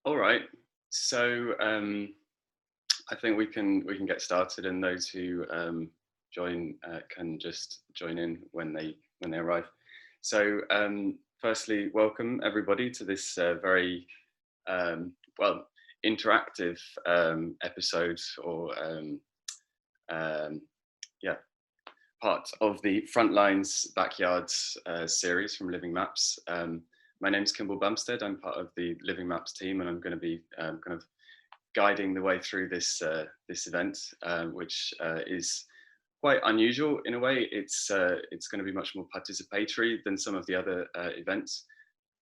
All right. So I think we can get started, and those who join can just join in when they arrive. So firstly, welcome everybody to this very well interactive episode, or um, yeah, part of the Frontlines Backyards series from Livingmaps. My name's Kimball Bumstead. I'm part of the Livingmaps team, and I'm going to be kind of guiding the way through this event, which is quite unusual in a way. It's going to be much more participatory than some of the other events,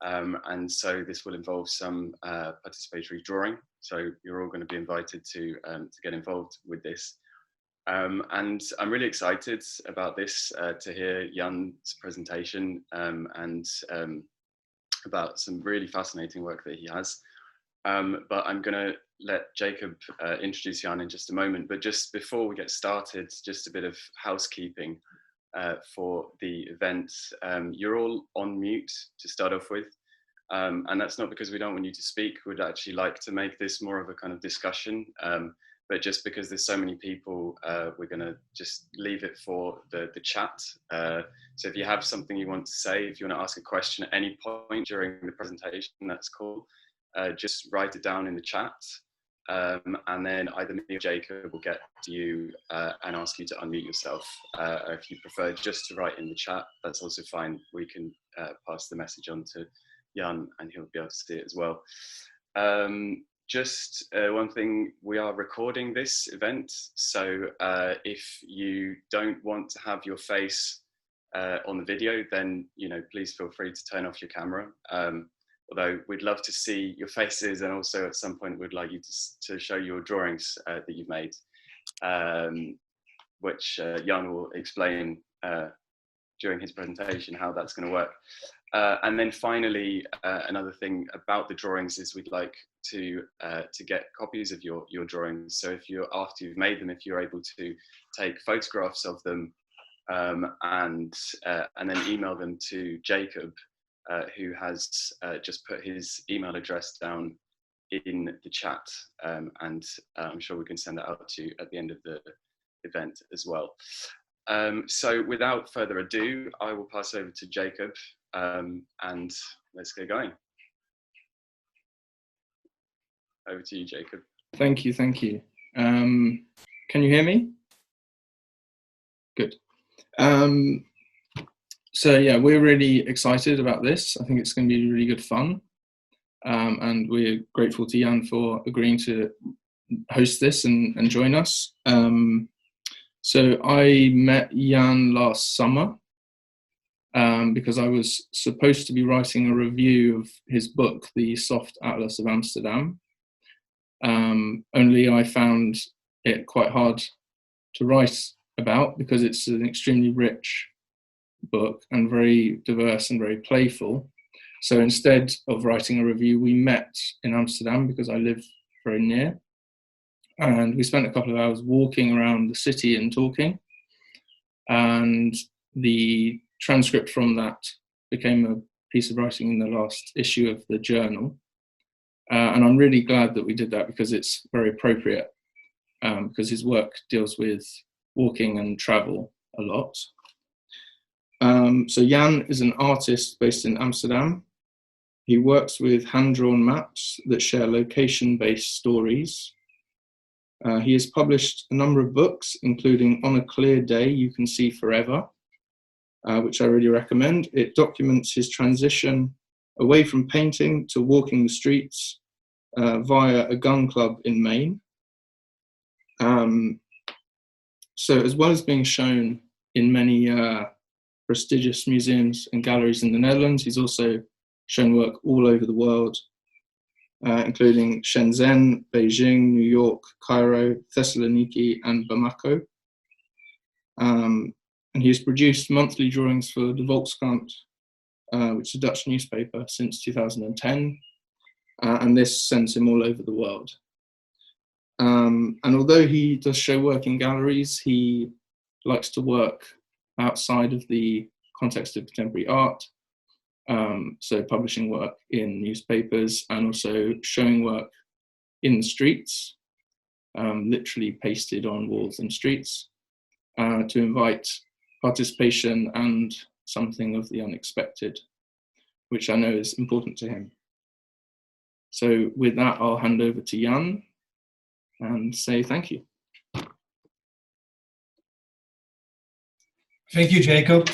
and so this will involve some participatory drawing. So you're all going to be invited to get involved with this. And I'm really excited about this, to hear Jan's presentation, and about some really fascinating work that he has. But I'm going to let Jacob introduce Jan in just a moment. But just before we get started, just a bit of housekeeping for the event. You're all on mute to start off with. And that's not because we don't want you to speak. We'd actually like to make this more of a kind of discussion. But just because there's so many people, we're going to just leave it for the chat. So if you have something you want to say, if you want to ask a question at any point during the presentation, that's cool. Just write it down in the chat, and then either me or Jacob will get to you and ask you to unmute yourself. If you prefer just to write in the chat, that's also fine. We can pass the message on to Jan, and he'll be able to see it as well. Just one thing, we are recording this event, so if you don't want to have your face on the video, then please feel free to turn off your camera. Although we'd love to see your faces, and also at some point we'd like you to show your drawings that you've made, which Jan will explain during his presentation how that's going to work. And then finally, another thing about the drawings is we'd like to get copies of your drawings. So after you've made them, if you're able to take photographs of them and then email them to Jacob, who has just put his email address down in the chat, and I'm sure we can send that out to you at the end of the event as well. So without further ado, I will pass over to Jacob, and let's get going. Over to you, Jacob. Thank you. Can you hear me? Good. So yeah, we're really excited about this. I think it's going to be really good fun. And we're grateful to Jan for agreeing to host this and join us. So I met Jan last summer because I was supposed to be writing a review of his book, The Soft Atlas of Amsterdam. Only I found it quite hard to write about because it's an extremely rich book and very diverse and very playful. So instead of writing a review, we met in Amsterdam because I live very near, and we spent a couple of hours walking around the city and talking, and the transcript from that became a piece of writing in the last issue of the journal. And I'm really glad that we did that because it's very appropriate, because his work deals with walking and travel a lot. So Jan is an artist based in Amsterdam. He works with hand-drawn maps that share location-based stories. He has published a number of books, including On a Clear Day, You Can See Forever, which I really recommend. It documents his transition away from painting to walking the streets via a gun club in Maine. So as well as being shown in many prestigious museums and galleries in the Netherlands, he's also shown work all over the world, including Shenzhen, Beijing, New York, Cairo, Thessaloniki, and Bamako. And he's produced monthly drawings for the Volkskrant, which is a Dutch newspaper, since 2010, and this sends him all over the world. And although he does show work in galleries, he likes to work outside of the context of contemporary art. So publishing work in newspapers and also showing work in the streets, literally pasted on walls and streets, to invite participation and something of the unexpected, which I know is important to him. So with that, I'll hand over to Jan and say thank you. Thank you, Jacob.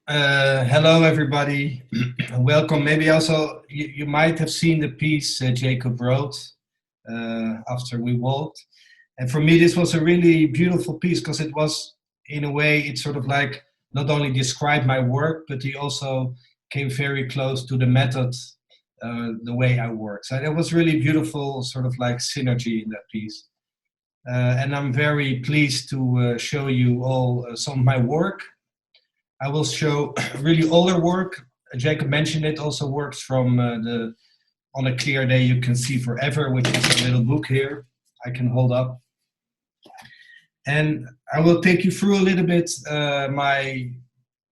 Hello, everybody. Welcome. Maybe also you might have seen the piece Jacob wrote after we walked. And for me, this was a really beautiful piece because it was, in a way, it sort of like not only described my work, but he also came very close to the method, the way I work. So it was really beautiful, sort of like synergy in that piece. And I'm very pleased to show you all some of my work. I will show really older work. Jacob mentioned it, also works from On a Clear Day You Can See Forever, which is a little book here I can hold up. And I will take you through a little bit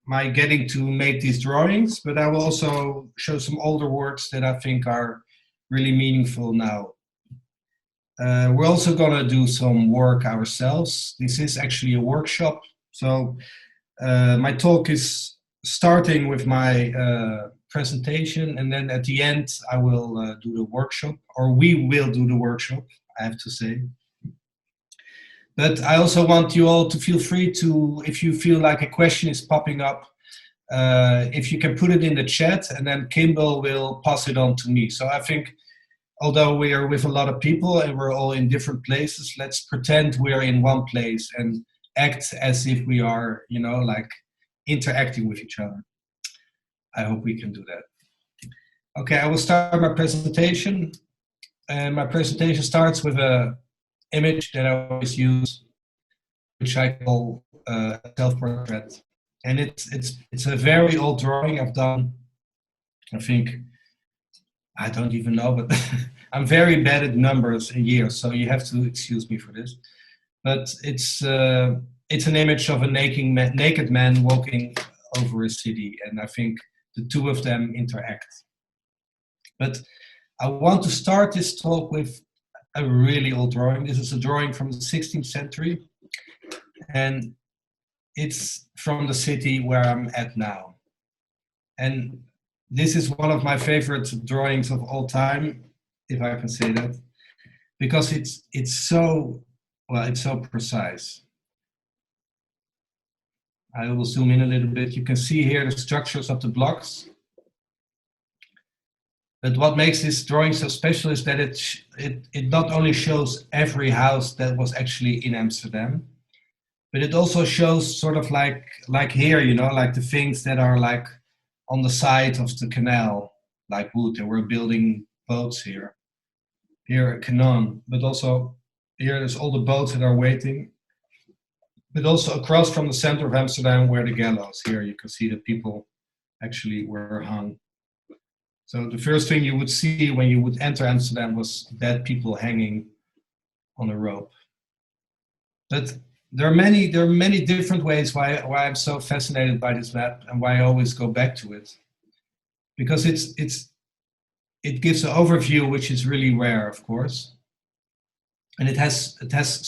my getting to make these drawings, but I will also show some older works that I think are really meaningful now. We're also gonna do some work ourselves. This is actually a workshop. So my talk is starting with my presentation, and then at the end I will do the workshop, or we will do the workshop, I have to say. But I also want you all to feel free to, if you feel like a question is popping up, if you can put it in the chat, and then Kimball will pass it on to me. So I think, although we are with a lot of people and we're all in different places, let's pretend we're in one place and act as if we are, you know, like interacting with each other. I hope we can do that. Okay, I will start my presentation. And my presentation starts with a image that I always use, which I call self-portrait. And it's a very old drawing I've done. I think, I don't even know, but I'm very bad at numbers and years, so you have to excuse me for this. But it's an image of a naked man walking over a city, and I think the two of them interact. But I want to start this talk with a really old drawing. This is a drawing from the 16th century, and it's from the city where I'm at now. And this is one of my favorite drawings of all time, if I can say that, because it's so precise. I will zoom in a little bit. You can see here the structures of the blocks. But what makes this drawing so special is that it not only shows every house that was actually in Amsterdam, but it also shows sort of like here, you know, like the things that are like on the side of the canal, like wood. They were building boats here. Here a cannon, but also here there's all the boats that are waiting. But also across from the center of Amsterdam were the gallows. Here you can see that people actually were hung. So the first thing you would see when you would enter Amsterdam was dead people hanging on a rope. But there are many different ways why I'm so fascinated by this map and why I always go back to it. Because it gives an overview which is really rare, of course. And it has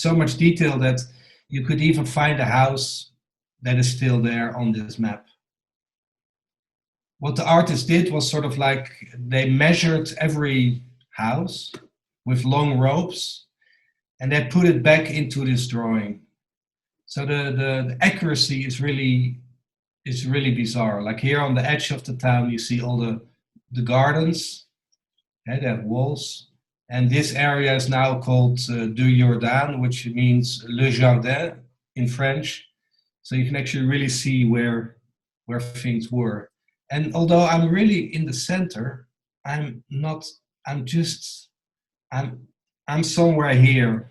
so much detail that you could even find a house that is still there on this map. What the artist did was sort of like they measured every house with long ropes and they put it back into this drawing. So the accuracy is really bizarre. Like here on the edge of the town, you see all the gardens, they have walls. And this area is now called Du Jardin, which means Le Jardin in French. So you can actually really see where things were. And although I'm really in the center, I'm somewhere here.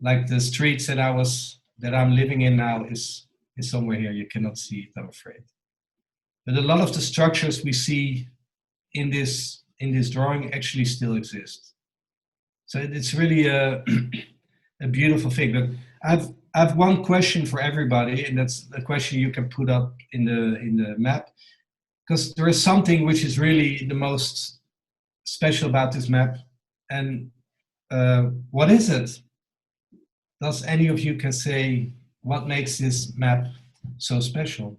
Like the streets that I'm living in now is somewhere here. You cannot see it, I'm afraid. But a lot of the structures we see in this drawing actually still exist. So it's really a beautiful thing. But I have one question for everybody, and that's a question you can put up in the map. because there is something which is really the most special about this map. And what is it? Does any of you can say what makes this map so special?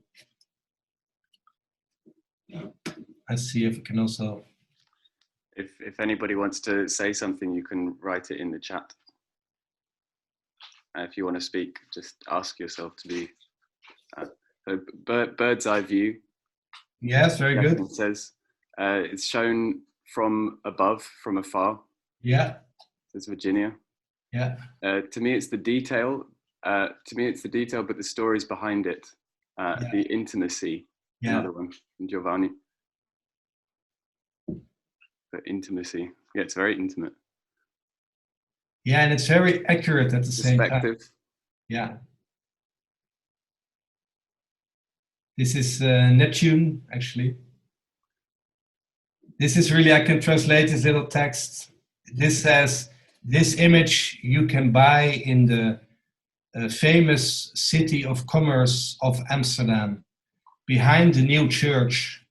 Let's see if we can also. If anybody wants to say something, you can write it in the chat. If you want to speak, just ask yourself to be bird's eye view. Yes, very good. It says it's shown from above, from afar. Yeah. It's Virginia. Yeah. To me, it's the detail. But the stories behind it, the intimacy. Yeah. Another one from Giovanni. The intimacy. Yeah, it's very intimate. Yeah, and it's very accurate at the same time. Yeah. This is Neptune, actually. This is really, I can translate this little text. This says, this image you can buy in the famous city of commerce of Amsterdam, behind the new church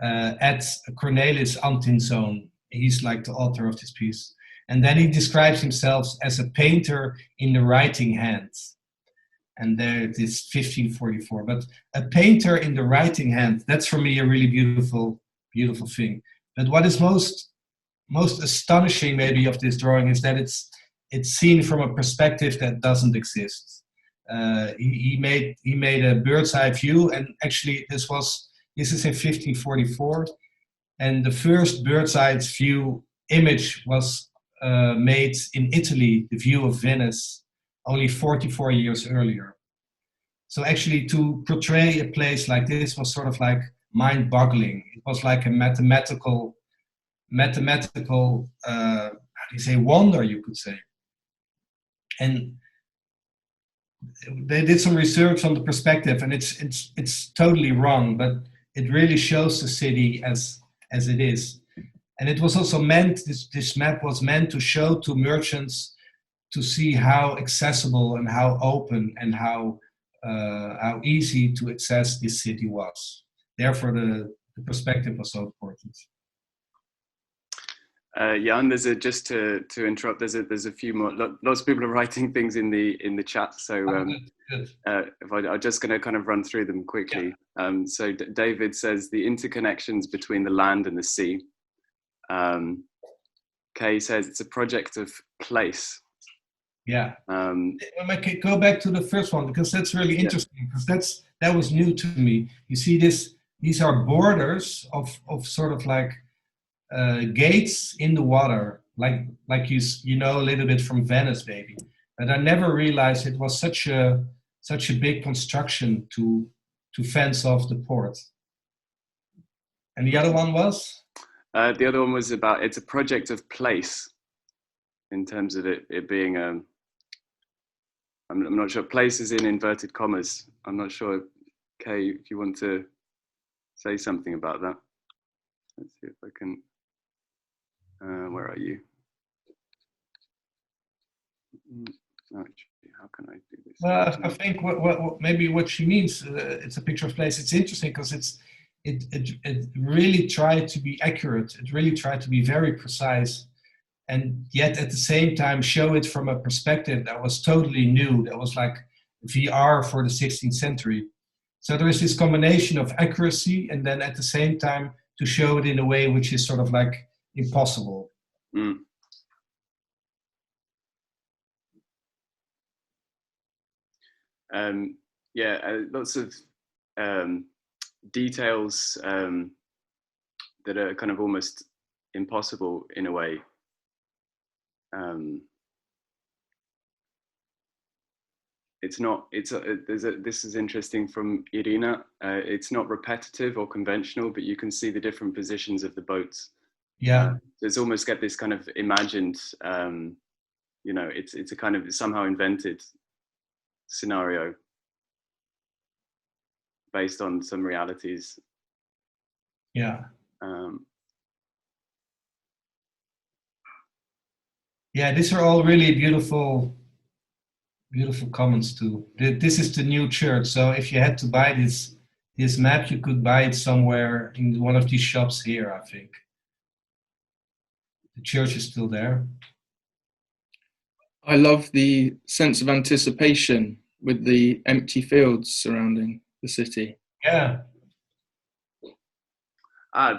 at Cornelis Antinzoon. He's like the author of this piece. And then he describes himself as a painter in the writing hand. And there it is, 1544. But a painter in the writing hand, that's for me a really beautiful, beautiful thing. But what is most astonishing maybe of this drawing is that it's seen from a perspective that doesn't exist. He made a bird's eye view, and actually this is in 1544, and the first bird's eye view image was made in Italy, the view of Venice, only 44 years earlier. So actually to portray a place like this was sort of like mind-boggling. It was like a mathematical, how do you say, wonder, you could say. And they did some research on the perspective, and it's totally wrong, but it really shows the city as it is. And it was also meant, this map was meant to show to merchants to see how accessible and how open and how easy to access this city was. Therefore, the perspective was so important. Jan, just to interrupt, there's a few more. Lots of people are writing things in the chat, so good. I'm just going to kind of run through them quickly. Yeah. So David says the interconnections between the land and the sea. Kay says it's a project of place. Yeah. I can go back to the first one because that's really interesting, because that was new to me. You see these are borders of sort of like gates in the water, like you know a little bit from Venice maybe. But I never realized it was such a big construction to fence off the port. And the other one was? The other one was about, it's a project of place, in terms of it being I'm not sure, place is in inverted commas. I'm not sure, Kay, if you want to say something about that. Let's see if I can, where are you? How can I do this? Well, I think maybe what she means, it's a picture of place. It's interesting because it really tried to be accurate. It really tried to be very precise, and yet at the same time show it from a perspective that was totally new. That was like VR for the 16th century. So there is this combination of accuracy and then at the same time to show it in a way which is sort of like impossible. Mm. Lots of details that are kind of almost impossible in a way. This is interesting from Irina. It's not repetitive or conventional, but you can see the different positions of the boats. Yeah. It's almost get this kind of imagined, it's a kind of somehow invented scenario based on some realities. Yeah. These are all really beautiful comments too. This is the new church. So if you had to buy this this map, you could buy it somewhere in one of these shops here, I think. The church is still there. I love the sense of anticipation with the empty fields surrounding the city. Yeah.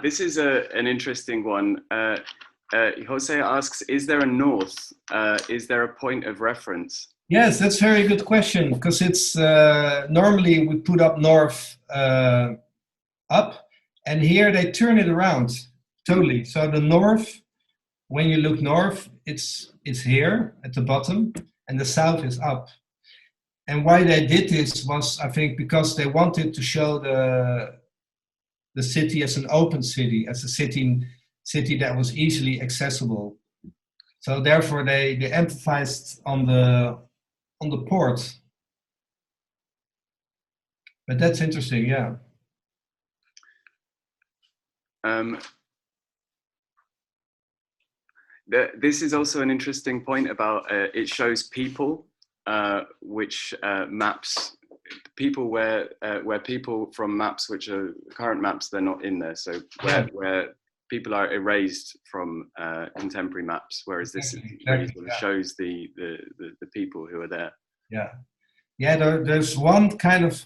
This is an interesting one. Jose asks, is there a north? Is there a point of reference? Yes, that's a very good question, because it's normally we put up north up, and here they turn it around totally. So the north, when you look north, it's here at the bottom, and the south is up. And why they did this was, I think, because they wanted to show the city as an open city, as a city that was easily accessible. So therefore, they emphasized on the port. But that's interesting, yeah. This is also an interesting point about it shows people, which maps people where people from maps which are current maps, they're not in there. So where people are erased from contemporary maps, whereas this really sort of shows the people who are there. There's one kind of,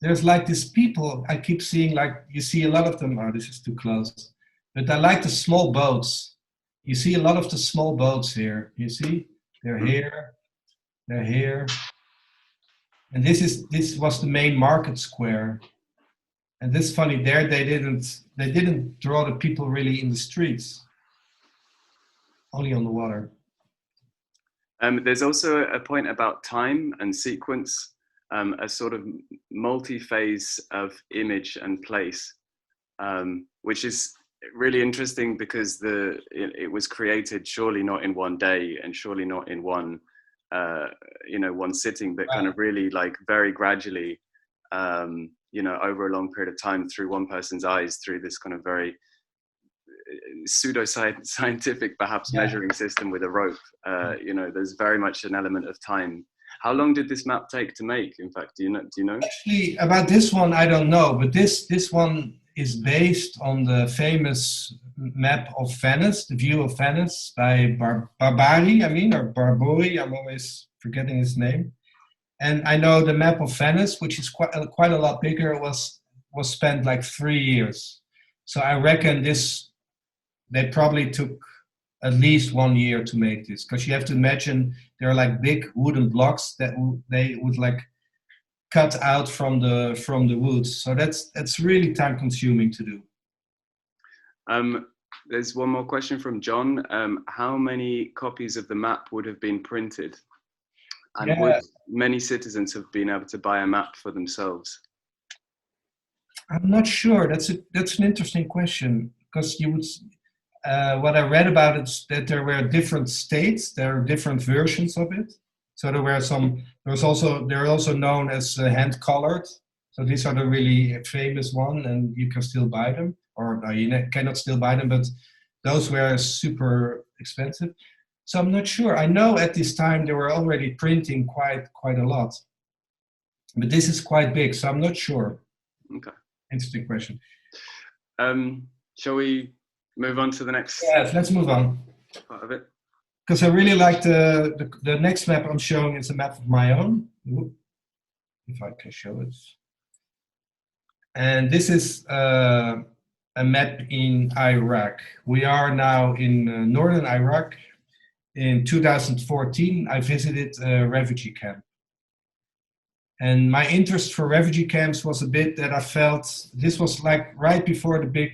there's like these people I keep seeing, like you see a lot of them. Oh, this is too close. But I like the small boats. You see a lot of the small boats here. You see, they're here, they're here. And this was the main market square. And this funny, there they didn't draw the people really in the streets, only on the water. There's also a point about time and sequence, a sort of multi-phase of image and place, which is really interesting because it was created surely not in one day and surely not in one one sitting, but kind of really like very gradually, over a long period of time through one person's eyes, through this kind of very pseudo-scientific perhaps measuring system with a rope. There's very much an element of time. How long did this map take to make, in fact? Do you know? Actually, about this one I don't know, but this one is based on the famous map of Venice, the view of Venice by Barbari, or Barbori, I'm always forgetting his name. And I know the map of Venice, which is quite a lot bigger, was spent like 3 years. So I reckon they probably took at least 1 year to make this, because you have to imagine there are like big wooden blocks that they would like cut out from the woods. So that's really time consuming to do. There's one more question from John. How many copies of the map would have been printed? And would many citizens have been able to buy a map for themselves? I'm not sure. That's an interesting question, because you would. What I read about it is that there were different states. There are different versions of it. So they're also known as hand colored. So these are the really famous one, and you can still buy them, or no, you cannot still buy them, but those were super expensive. So I'm not sure. I know at this time they were already printing quite a lot, but this is quite big, so I'm not sure. Okay. Interesting question. Shall we move on to the next? Yes, let's move on. Part of it. Because I really like the next map I'm showing is a map of my own. If I can show it. And this is a map in Iraq. We are now in northern Iraq. In 2014, I visited a refugee camp. And my interest for refugee camps was a bit that I felt this was like right before the big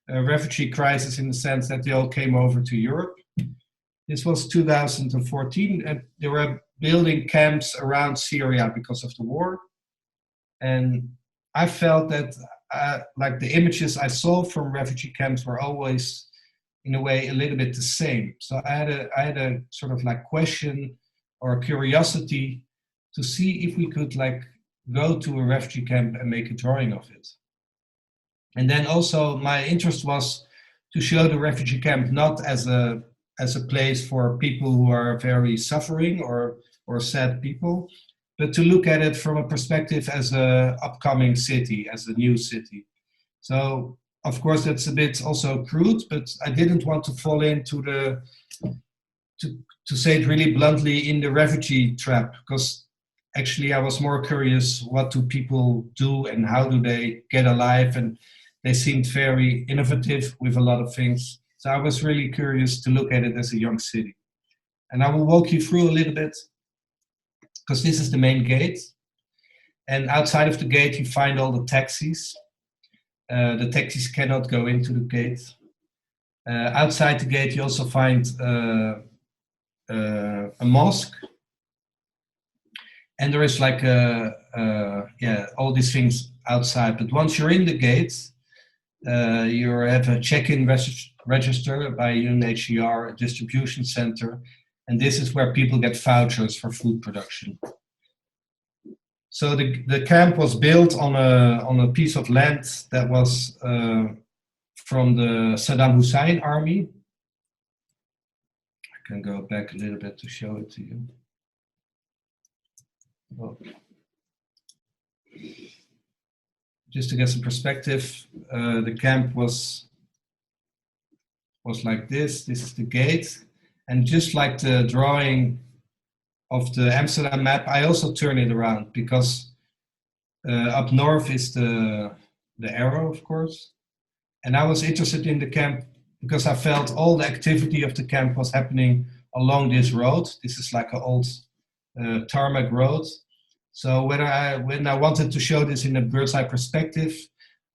refugee crisis, in the sense that they all came over to Europe. This was 2014, and they were building camps around Syria because of the war. And I felt that like the images I saw from refugee camps were always, in a way, a little bit the same. So I had a sort of like question or curiosity to see if we could like go to a refugee camp and make a drawing of it. And then also my interest was to show the refugee camp not as a place for people who are very suffering or sad people, but to look at it from a perspective as a upcoming city, as a new city. So of course that's a bit also crude, but I didn't want to fall into the, to say it really bluntly, in the refugee trap, because actually I was more curious, what do people do and how do they get alive? And they seemed very innovative with a lot of things. So I was really curious to look at it as a young city. And I will walk you through a little bit, because this is the main gate. And outside of the gate, you find all the taxis. The taxis cannot go into the gate. Outside the gate, you also find a mosque. And there is like all these things outside. But once you're in the gate, you have a check-in register by UNHCR, a distribution center. And this is where people get vouchers for food production. So the camp was built on a piece of land that was from the Saddam Hussein army. I can go back a little bit to show it to you. Well, just to get some perspective, the camp was like this. This is the gate, and just like the drawing of the Amsterdam map, I also turn it around, because up north is the arrow, of course. And I was interested in the camp because I felt all the activity of the camp was happening along this road. This is like an old tarmac road. So when I wanted to show this in a bird's eye perspective,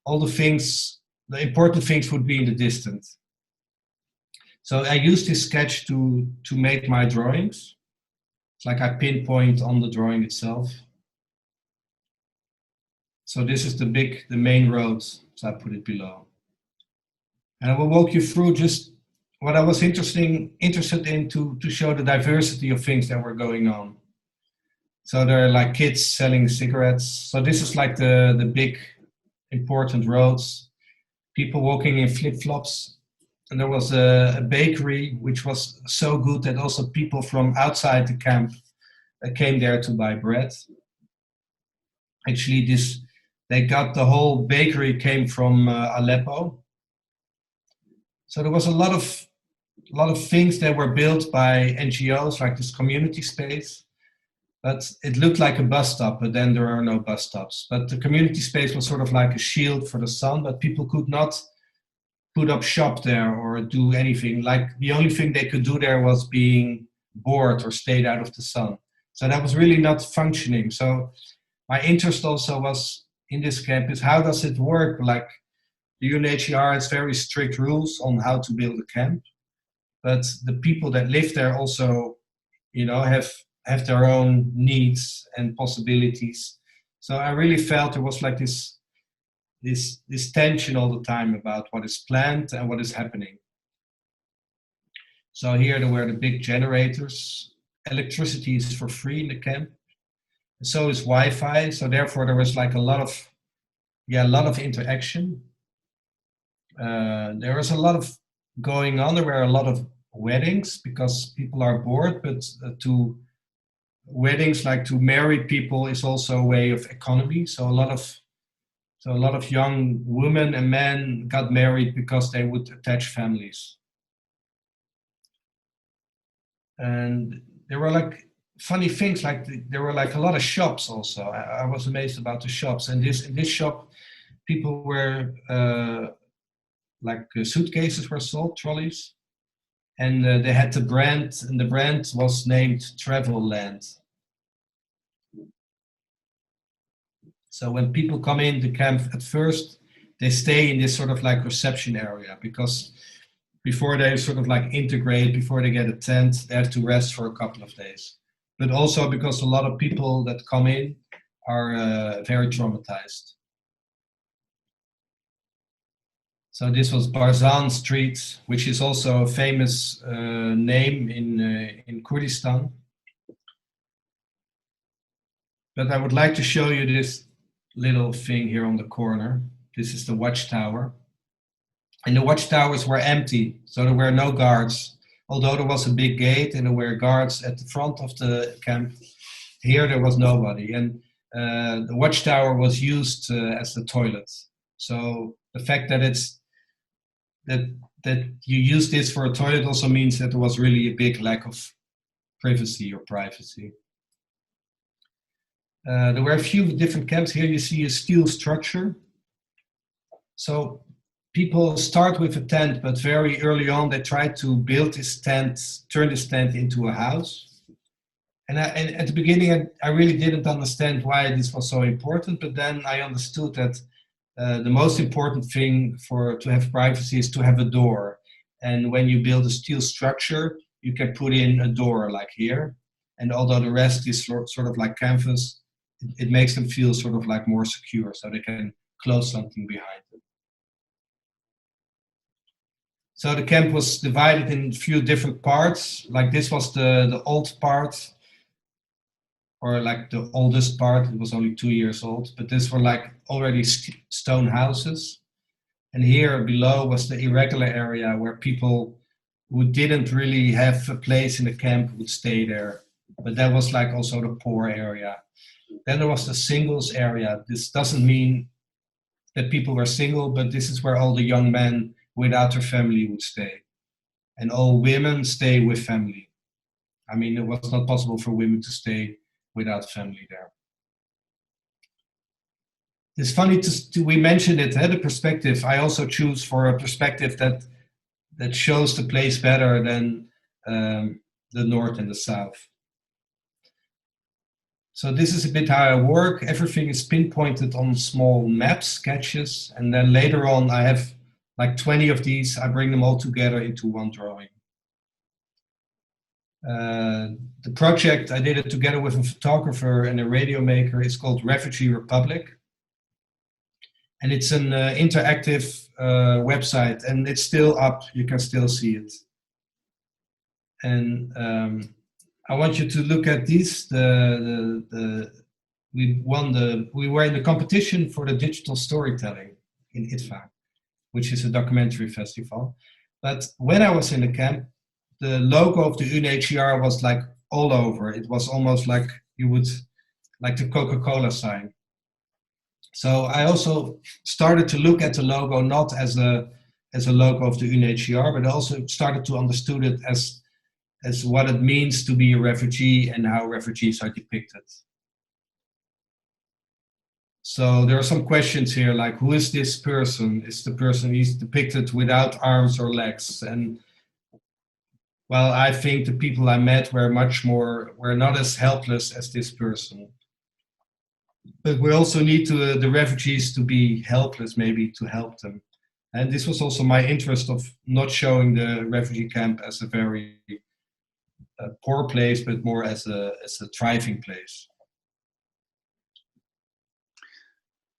all the things, the important things would be in the distance. So I used this sketch to make my drawings. It's like I pinpoint on the drawing itself. So this is the main road, so I put it below. And I will walk you through just what I was interested in to show the diversity of things that were going on. So there are like kids selling cigarettes. So this is like the big important roads, people walking in flip-flops. And there was a bakery which was so good that also people from outside the camp came there to buy bread. Actually, they got the whole bakery came from Aleppo. So there was a lot of things that were built by NGOs, like this community space. But it looked like a bus stop, but then there are no bus stops. But the community space was sort of like a shield for the sun, but people could not put up shop there or do anything. Like the only thing they could do there was being bored or stayed out of the sun. So that was really not functioning. So my interest also was in this camp is, how does it work? Like the UNHCR has very strict rules on how to build a camp, but the people that live there also, have their own needs and possibilities. So I really felt there was like this tension all the time about what is planned and what is happening. So here there were the big generators. Electricity is for free in the camp. And so is Wi-Fi. So therefore there was like a lot of interaction. There was a lot of going on. There were a lot of weddings because people are bored, but weddings, like to marry people, is also a way of economy. So a lot of young women and men got married because they would attach families. And there were like funny things, like there were like a lot of shops also. I was amazed about the shops. And in this shop, people were suitcases were sold, trolleys. And they had the brand, and the brand was named Travel Land. So when people come in the camp at first, they stay in this sort of like reception area, because before they sort of like integrate, before they get a tent, they have to rest for a couple of days. But also because a lot of people that come in are very traumatized. So this was Barzan Street, which is also a famous name in Kurdistan. But I would like to show you this little thing here on the corner. This is the watchtower. And the watchtowers were empty, so there were no guards. Although there was a big gate and there were guards at the front of the camp, here there was nobody, and the watchtower was used as the toilet. So the fact that that you use this for a toilet also means that there was really a big lack of privacy or privacy. There were a few different camps. Here you see a steel structure. So people start with a tent, but very early on they try to build this tent, turn this tent into a house. And at the beginning, I really didn't understand why this was so important, but then I understood that the most important thing to have privacy is to have a door. And when you build a steel structure, you can put in a door like here. And although the rest is sort of like canvas, it makes them feel sort of like more secure, so they can close something behind them. So the camp was divided in a few different parts. Like this was the old part, or like the oldest part. It was only 2 years old, but these were like already stone houses. And here below was the irregular area where people who didn't really have a place in the camp would stay there. But that was like also the poor area. Then there was the singles area. This doesn't mean that people were single, but this is where all the young men without their family would stay. And all women stay with family. I mean, it was not possible for women to stay without family there. It's funny we mentioned it, the perspective. I also choose for a perspective that shows the place better than the north and the south. So this is a bit how I work. Everything is pinpointed on small maps, sketches, and then later on I have like 20 of these. I bring them all together into one drawing. The project, I did it together with a photographer and a radio maker. It's called Refugee Republic. And it's an interactive website, and it's still up. You can still see it. And I want you to look at these. We were in the competition for the digital storytelling in ITVA, which is a documentary festival. But when I was in the camp, the logo of the UNHCR was like all over. It was almost like like the Coca-Cola sign. So I also started to look at the logo not as a logo of the UNHCR, but also started to understand it as what it means to be a refugee and how refugees are depicted. So there are some questions here, like who is this person? Is the person he's depicted without arms or legs? And well, I think the people I met were not as helpless as this person. But we also need the refugees to be helpless, maybe, to help them. And this was also my interest of not showing the refugee camp as a very poor place, but more as a thriving place.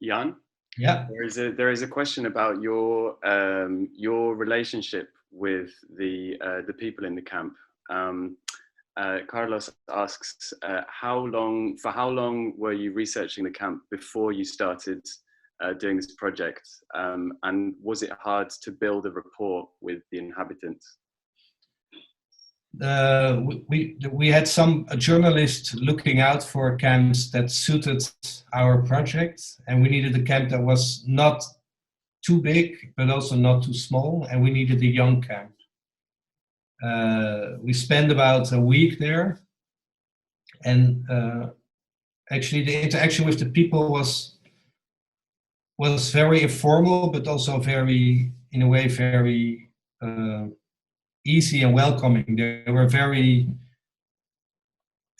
Jan? Yeah. There is a question about your relationship with the people in the camp. Carlos asks, how long were you researching the camp before you started doing this project? And was it hard to build a rapport with the inhabitants? We had a journalist looking out for camps that suited our project, and we needed a camp that was not too big, but also not too small, and we needed a young camp. We spent about a week there, and actually the interaction with the people was very informal, but also very, in a way, very easy and welcoming. They were very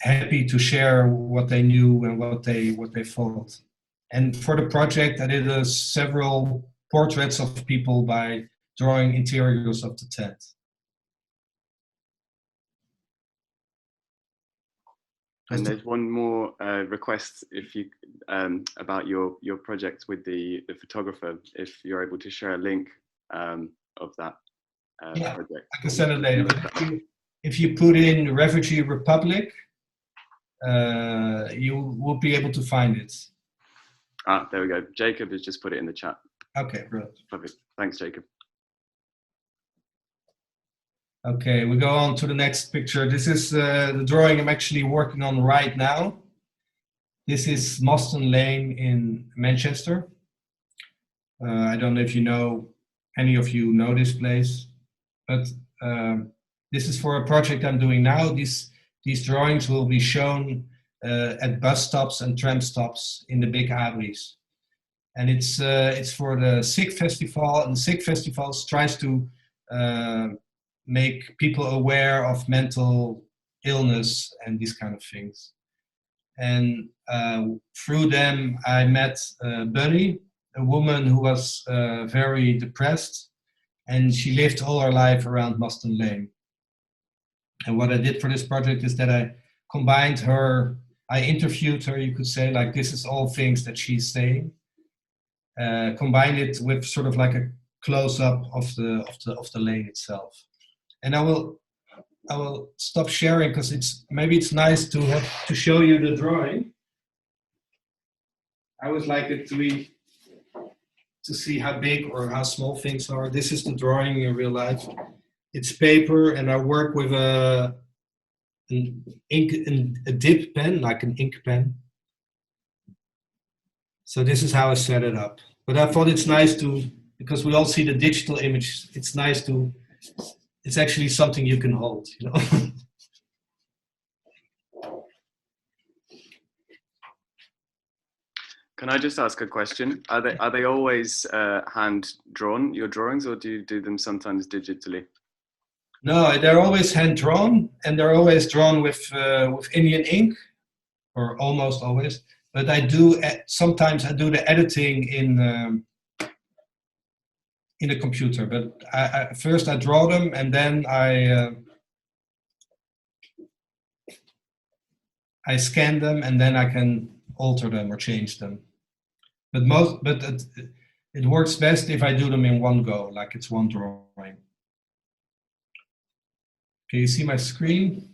happy to share what they knew and what they thought. And for the project, I did several portraits of people by drawing interiors of the tent. And there's one more request, if you about your project with the photographer, if you're able to share a link of that project. I can send it later. But if you put in Refugee Republic, you will be able to find it. Ah, there we go. Jacob has just put it in the chat. Okay, brilliant. Perfect. Thanks, Jacob. Okay, we go on to the next picture. This is the drawing I'm actually working on right now. This is Moston Lane in Manchester. I don't know if any of you know this place, but this is for a project I'm doing now. These drawings will be shown at bus stops and tram stops in the big avenues. And it's for the SIG Festival, and the SIG Festival tries to make people aware of mental illness and these kind of things. And through them, I met Bunny, a woman who was very depressed, and she lived all her life around Moston Lane. And what I did for this project is that I combined her, I interviewed her, you could say, like this is all things that she's saying, combined it with sort of like a close-up of the lane itself. And I will stop sharing because maybe it's nice to show you the drawing. I would like it to see how big or how small things are. This is the drawing in real life. It's paper, and I work with a dip pen, like an ink pen. So this is how I set it up. But I thought it's nice because we all see the digital image, it's nice it's actually something you can hold, you know. Can I just ask a question? Are they always hand drawn, your drawings, or do you do them sometimes digitally? No, they're always hand drawn, and they're always drawn with Indian ink, or almost always. But sometimes I do the editing in the computer. But first I draw them, and then I scan them, and then I can alter them or change them. But it works best if I do them in one go, like it's one drawing. Can you see my screen?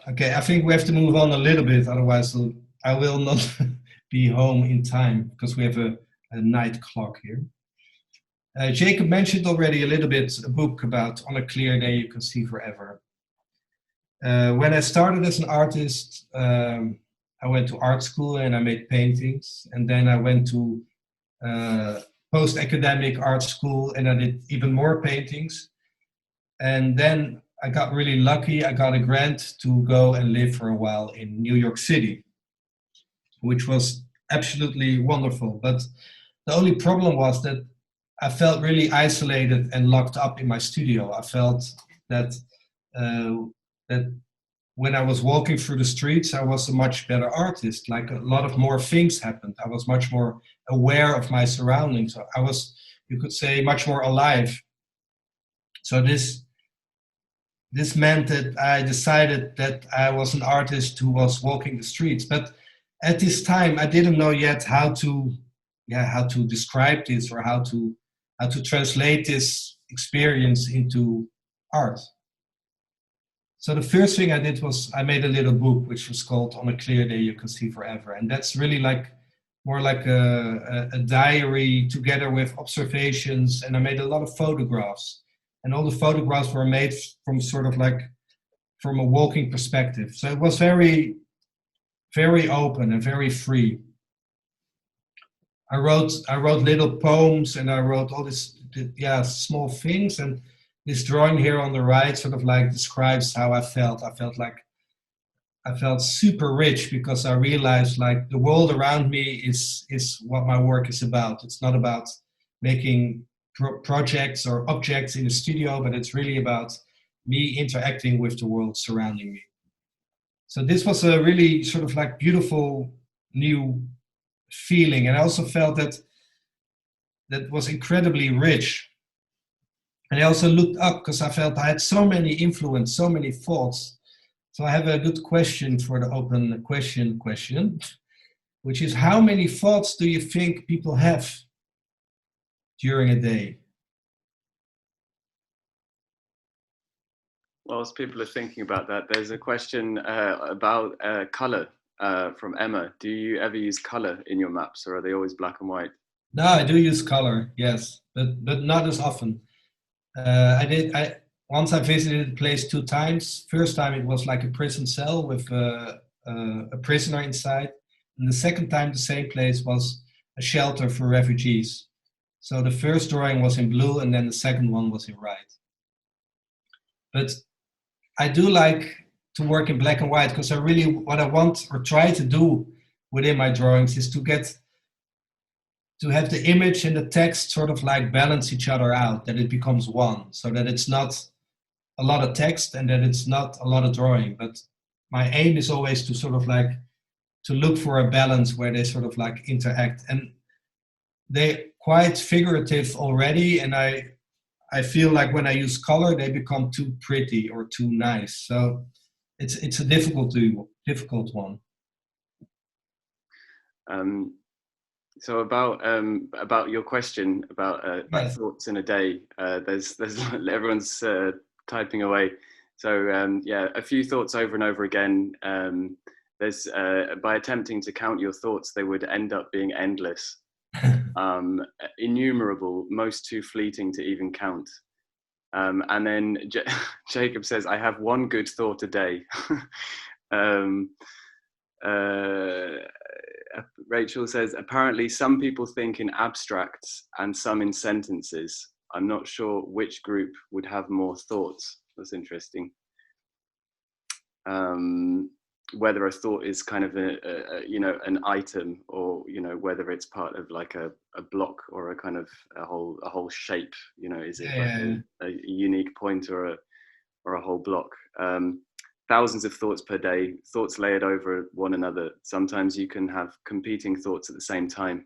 Okay, I think we have to move on a little bit, otherwise I will not be home in time because we have a night clock here. Jacob mentioned already a little bit a book about On a Clear Day You Can See Forever. When I started as an artist, I went to art school and I made paintings, and then I went to post-academic art school and I did even more paintings. And then I got really lucky. I got a grant to go and live for a while in New York City, which was absolutely wonderful. But the only problem was that I felt really isolated and locked up in my studio. I felt that when I was walking through the streets, I was a much better artist. Like a lot of more things happened. I was much more aware of my surroundings. I was, you could say, much more alive. So this meant that I decided that I was an artist who was walking the streets. But at this time, I didn't know yet how to describe this or how to translate this experience into art. So the first thing I did was I made a little book which was called On a Clear Day You Can See Forever. And that's really more like a diary together with observations. And I made a lot of photographs. And all the photographs were made from sort of like from a walking perspective. So it was very, very open and very free. I wrote little poems and I wrote all this, small things. And this drawing here on the right sort of like describes how I felt. I felt super rich because I realized like the world around me is what my work is about. It's not about making projects or objects in the studio, but it's really about me interacting with the world surrounding me. So this was a really sort of like beautiful new feeling. And I also felt that was incredibly rich. And I also looked up because I felt I had so many influence, so many thoughts. So I have a good question for the open question, which is how many thoughts do you think people have during a day? Whilst people are thinking about that, there's a question about color from Emma. Do you ever use color in your maps, or are they always black and white? No, I do use color, yes, but not as often. once I visited the place 2 times. First time it was like a prison cell with a prisoner inside. And the second time the same place was a shelter for refugees. So the first drawing was in blue and then the second one was in white. But I do like to work in black and white because what I want or try to do within my drawings is to have the image and the text sort of like balance each other out, that it becomes one, so that it's not a lot of text and that it's not a lot of drawing. But my aim is always to sort of like to look for a balance where they sort of like interact, and they're quite figurative already, and I feel like when I use color they become too pretty or too nice. So it's a difficult one. So about your question about Yes. thoughts in a day, there's everyone's typing away. So yeah, a few thoughts over and over again. There's by attempting to count your thoughts, they would end up being endless, innumerable, most too fleeting to even count. And then Jacob says, "I have one good thought a day." Rachel says, apparently some people think in abstracts and some in sentences. I'm not sure which group would have more thoughts. That's interesting. Whether a thought is kind of an item, or whether it's part of like a block or a kind of a whole shape. Is it a unique point or a whole block? Thousands of thoughts per day, thoughts layered over one another. Sometimes you can have competing thoughts at the same time.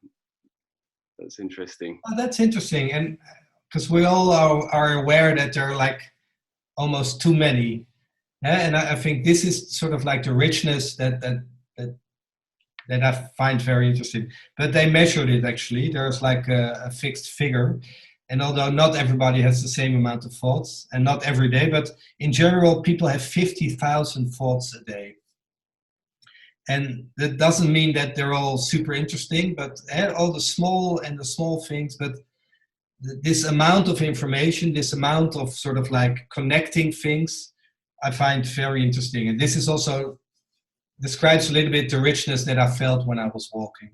That's interesting. Oh, that's interesting, and because we all are aware that there are like almost too many. And I think this is sort of like the richness that I find very interesting. But they measured it actually. There's like a fixed figure. And although not everybody has the same amount of thoughts, and not every day, but in general, people have 50,000 thoughts a day. And that doesn't mean that they're all super interesting, but all the small things, but this amount of information, this amount of sort of like connecting things, I find very interesting. And this is also describes a little bit the richness that I felt when I was walking.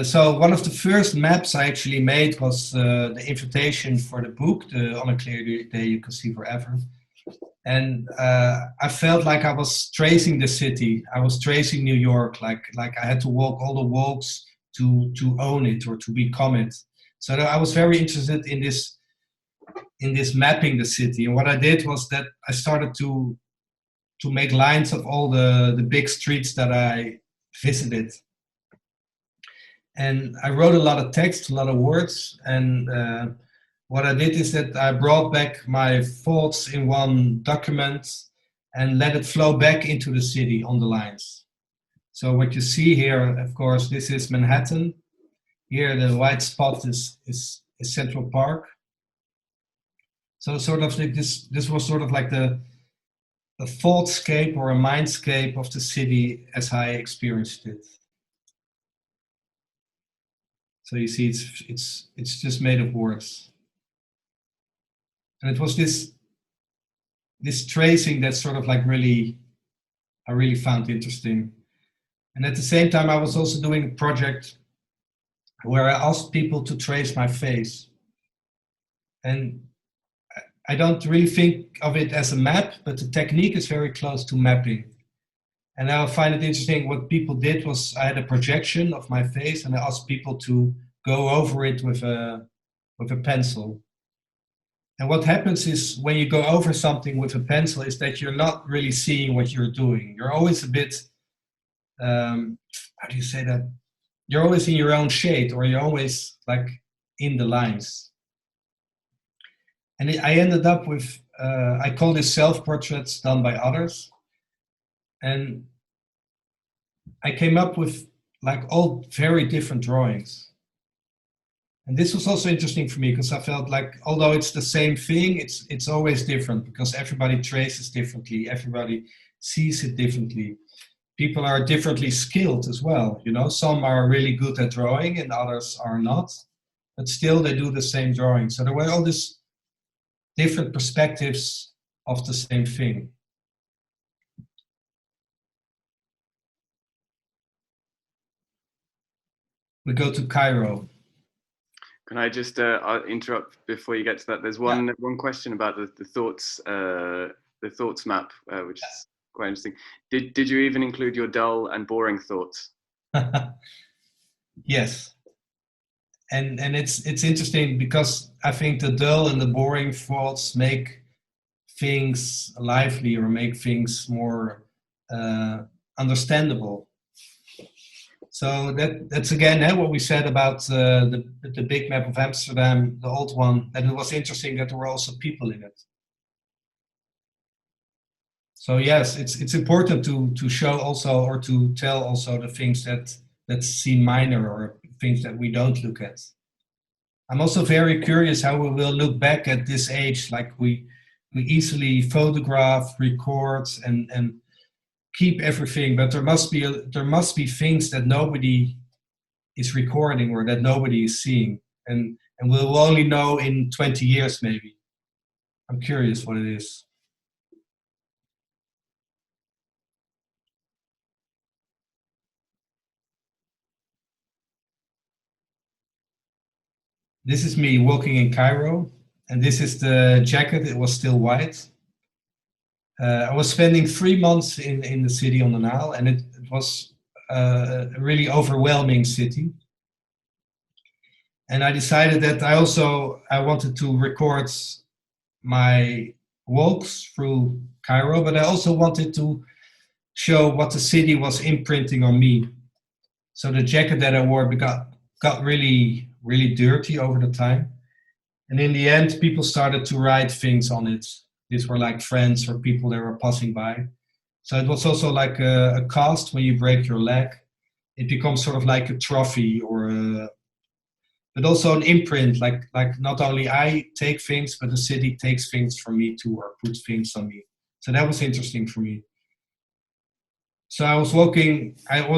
So one of the first maps I actually made was the invitation for the book, the On a Clear Day You Can See Forever. And I felt like I was tracing the city. I was tracing New York, like I had to walk all the walks to own it or to become it. So I was very interested in this mapping the city. And what I did was that I started to make lines of all the big streets that I visited. And I wrote a lot of text, a lot of words. And what I did is that I brought back my thoughts in one document and let it flow back into the city on the lines. So what you see here, of course, this is Manhattan. Here the white spot is Central Park. So sort of like this was sort of like the thoughtscape or a mindscape of the city as I experienced it. So you see, it's just made of words, and it was this tracing that sort of like I really found interesting. And at the same time, I was also doing a project where I asked people to trace my face, and I don't really think of it as a map, but the technique is very close to mapping. And I find it interesting. What people did was I had a projection of my face, and I asked people to go over it with a pencil. And what happens is when you go over something with a pencil is that you're not really seeing what you're doing. You're always a bit, how do you say that? You're always in your own shade, or you're always like in the lines. And I ended up with, I call this self-portraits done by others. And I came up with like all very different drawings. And this was also interesting for me because I felt like, although it's the same thing, it's always different because everybody traces differently, everybody sees it differently. People are differently skilled as well. Some are really good at drawing and others are not. but still they do the same drawing. So there were all these different perspectives of the same thing. We go to Cairo. Can I just interrupt before you get to that? There's one question about the thoughts map, which is quite interesting. Did you even include your dull and boring thoughts? Yes. And it's interesting because I think the dull and the boring thoughts make things lively or make things more understandable. So that's again what we said about the big map of Amsterdam, the old one, and it was interesting that there were also people in it. So yes, it's important to show also, or to tell also, the things that seem minor or things that we don't look at. I'm also very curious how we will look back at this age, like we easily photograph, record, and keep everything, but there must be things that nobody is recording or that nobody is seeing, and we'll only know in 20 years maybe. I'm curious what it is. This is me walking in Cairo, and this is the jacket. It was still white. I was spending 3 months in the city on the Nile, and it was a really overwhelming city. And I decided that I wanted to record my walks through Cairo, but I also wanted to show what the city was imprinting on me. So the jacket that I wore got really, really dirty over the time. And in the end, people started to write things on it. These were like friends or people that were passing by. So it was also like a cast when you break your leg. It becomes sort of like a trophy, but also an imprint. Like not only I take things, but the city takes things from me too, or puts things on me. So that was interesting for me. So I was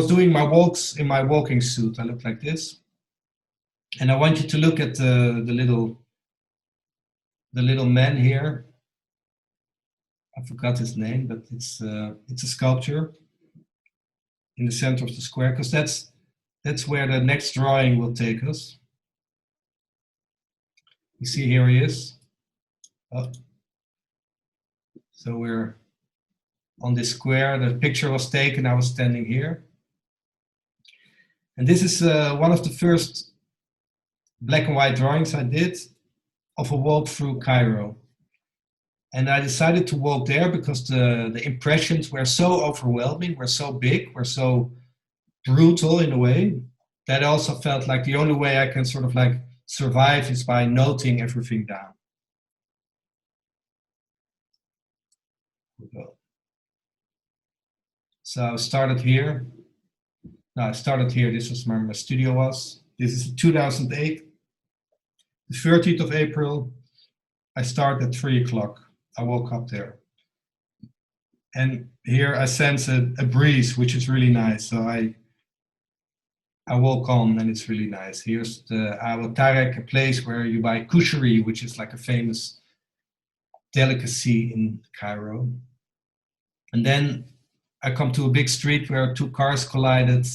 doing my walks in my walking suit. I looked like this. And I want you to look at the little man here. I forgot his name, but it's a sculpture in the center of the square, because that's where the next drawing will take us. You see, here he is. Oh. So we're on this square. The picture was taken. I was standing here. And this is one of the first black and white drawings I did of a walk through Cairo. And I decided to walk there because the impressions were so overwhelming, were so big, were so brutal in a way, that I also felt like the only way I can sort of like survive is by noting everything down. So I started here. No, I started here. This was where my studio was. This is 2008. The 13th of April, I started at 3 o'clock. I woke up there. And here I sense a breeze, which is really nice. So I walk on and it's really nice. Here's the Abu Tarek, a place where you buy kushari, which is like a famous delicacy in Cairo. And then I come to a big street where 2 cars collided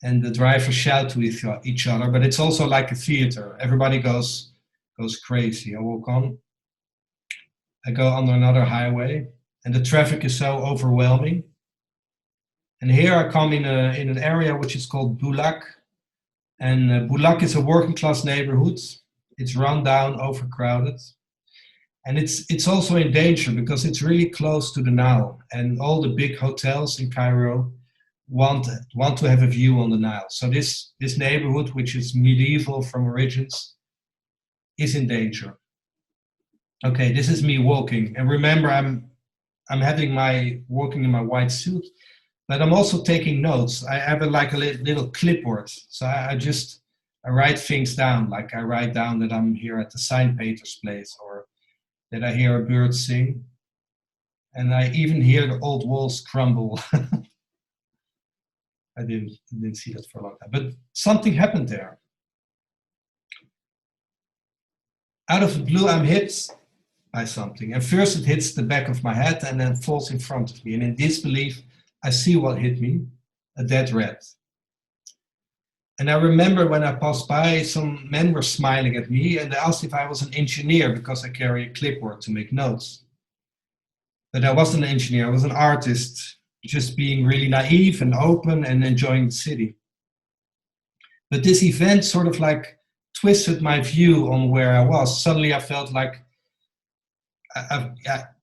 and the drivers shout to each other, but it's also like a theater. Everybody goes crazy. I walk on. I go under another highway, and the traffic is so overwhelming. And here I come in an area which is called Bulak. And Bulak is a working class neighborhood. It's run down, overcrowded. And it's also in danger because it's really close to the Nile. And all the big hotels in Cairo want to have a view on the Nile. So this neighborhood, which is medieval from origins, is in danger. Okay, this is me walking. And remember, I'm walking in my white suit, but I'm also taking notes. I have a little clipboard. So I write things down. Like I write down that I'm here at the sign painter's place, or that I hear a bird sing. And I even hear the old walls crumble. I didn't see that for a long time. But something happened there. out of the blue, I'm hit by something. And first it hits the back of my head and then falls in front of me. And in disbelief, I see what hit me, a dead rat. And I remember when I passed by, some men were smiling at me and they asked if I was an engineer because I carry a clipboard to make notes. But I wasn't an engineer, I was an artist, just being really naive and open and enjoying the city. But this event sort of like twisted my view on where I was. Suddenly I felt like,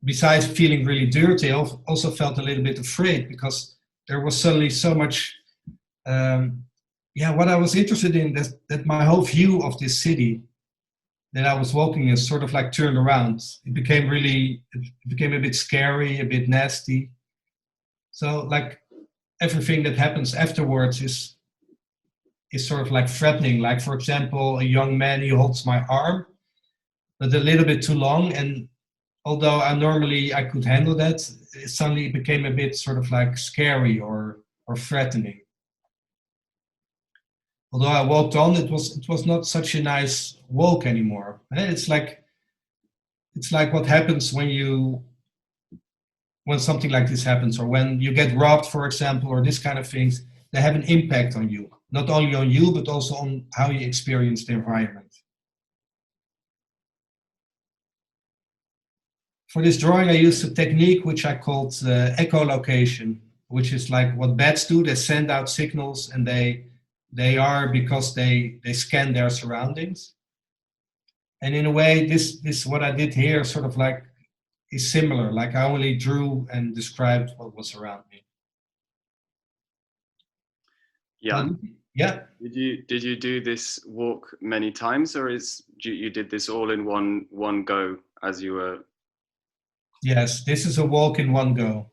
besides feeling really dirty, I also felt a little bit afraid because there was suddenly so much, what I was interested in, that my whole view of this city that I was walking in sort of like turned around. It became a bit scary, a bit nasty. So like everything that happens afterwards is sort of like threatening. Like for example, a young man, he holds my arm, but a little bit too long. And although I could handle that, it suddenly became a bit sort of like scary or threatening. Although I walked on, it was not such a nice walk anymore. It's like what happens when something like this happens, or when you get robbed, for example, or this kind of things. They have an impact on you, not only on you, but also on how you experience the environment. For this drawing, I used a technique which I called echolocation, which is like what bats do. They send out signals, and they are because they scan their surroundings. And in a way, this what I did here sort of like is similar. Like I only drew and described what was around me. Yeah. Yeah. Did you do this walk many times, or you did this all in one go as you were? Yes, this is a walk in one go.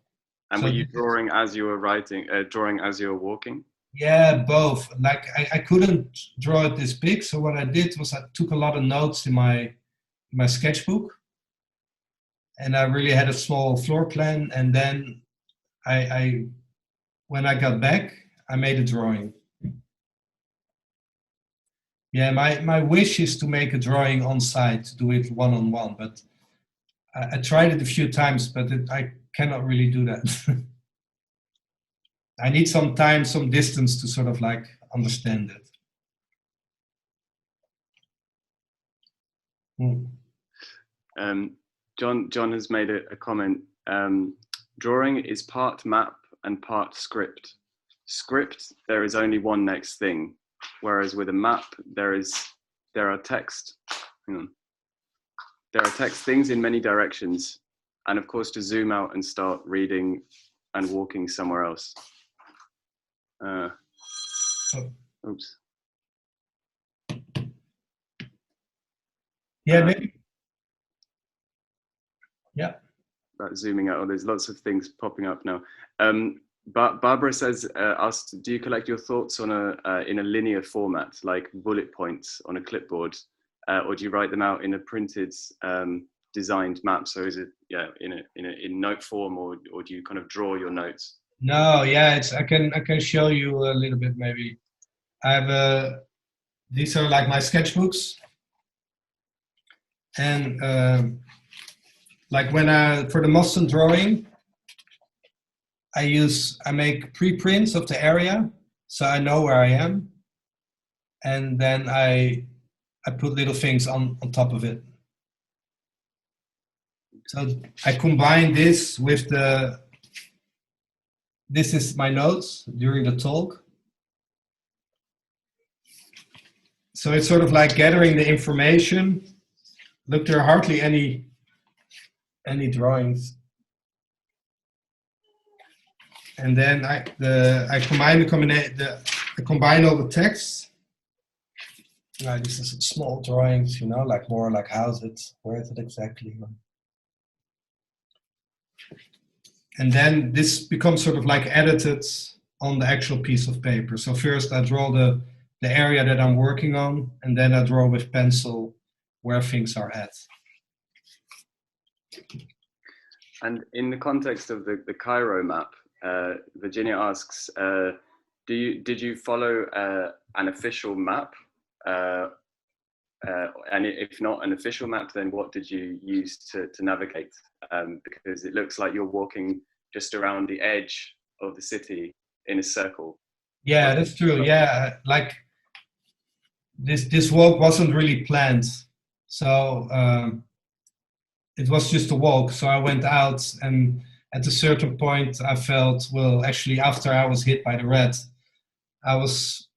And so were you drawing as you were writing, drawing as you were walking? Yeah, both. Like I couldn't draw it this big, so what I did was I took a lot of notes in my sketchbook, and I really had a small floor plan. And then I when I got back, I made a drawing. Yeah, my wish is to make a drawing on site, to do it one-on-one, but I tried it a few times, but I cannot really do that. I need some time, some distance to sort of like understand it. John has made a comment. Drawing is part map and part script. Script, there is only one next thing, whereas with a map, there are text. There are text things in many directions, and of course to zoom out and start reading and walking somewhere else. Oops. Yeah, maybe. Yeah. About zooming out. Oh, there's lots of things popping up now. But Barbara says, asked, do you collect your thoughts on in a linear format, like bullet points on a clipboard, or do you write them out in a printed, designed map? So is it in note form, or do you kind of draw your notes? No, yeah, I can show you a little bit maybe. I have these are like my sketchbooks, and like for the Moston drawing, I make preprints of the area, so I know where I am, and then I put little things on top of it. So I combine this with this is my notes during the talk. So it's sort of like gathering the information. Look, there are hardly any drawings. And then I combine all the texts. This is small drawings, like more like houses. Where is it exactly? And then this becomes sort of like edited on the actual piece of paper. So first I draw the area that I'm working on, and then I draw with pencil where things are at. And in the context of the Cairo map, Virginia asks, did you follow an official map, and if not an official map, then what did you use to navigate? Because it looks like you're walking just around the edge of the city in a circle. Yeah, that's true. Yeah, like this walk wasn't really planned, so it was just a walk. So I went out, and at a certain point, I felt, well, actually, after I was hit by the rat, I was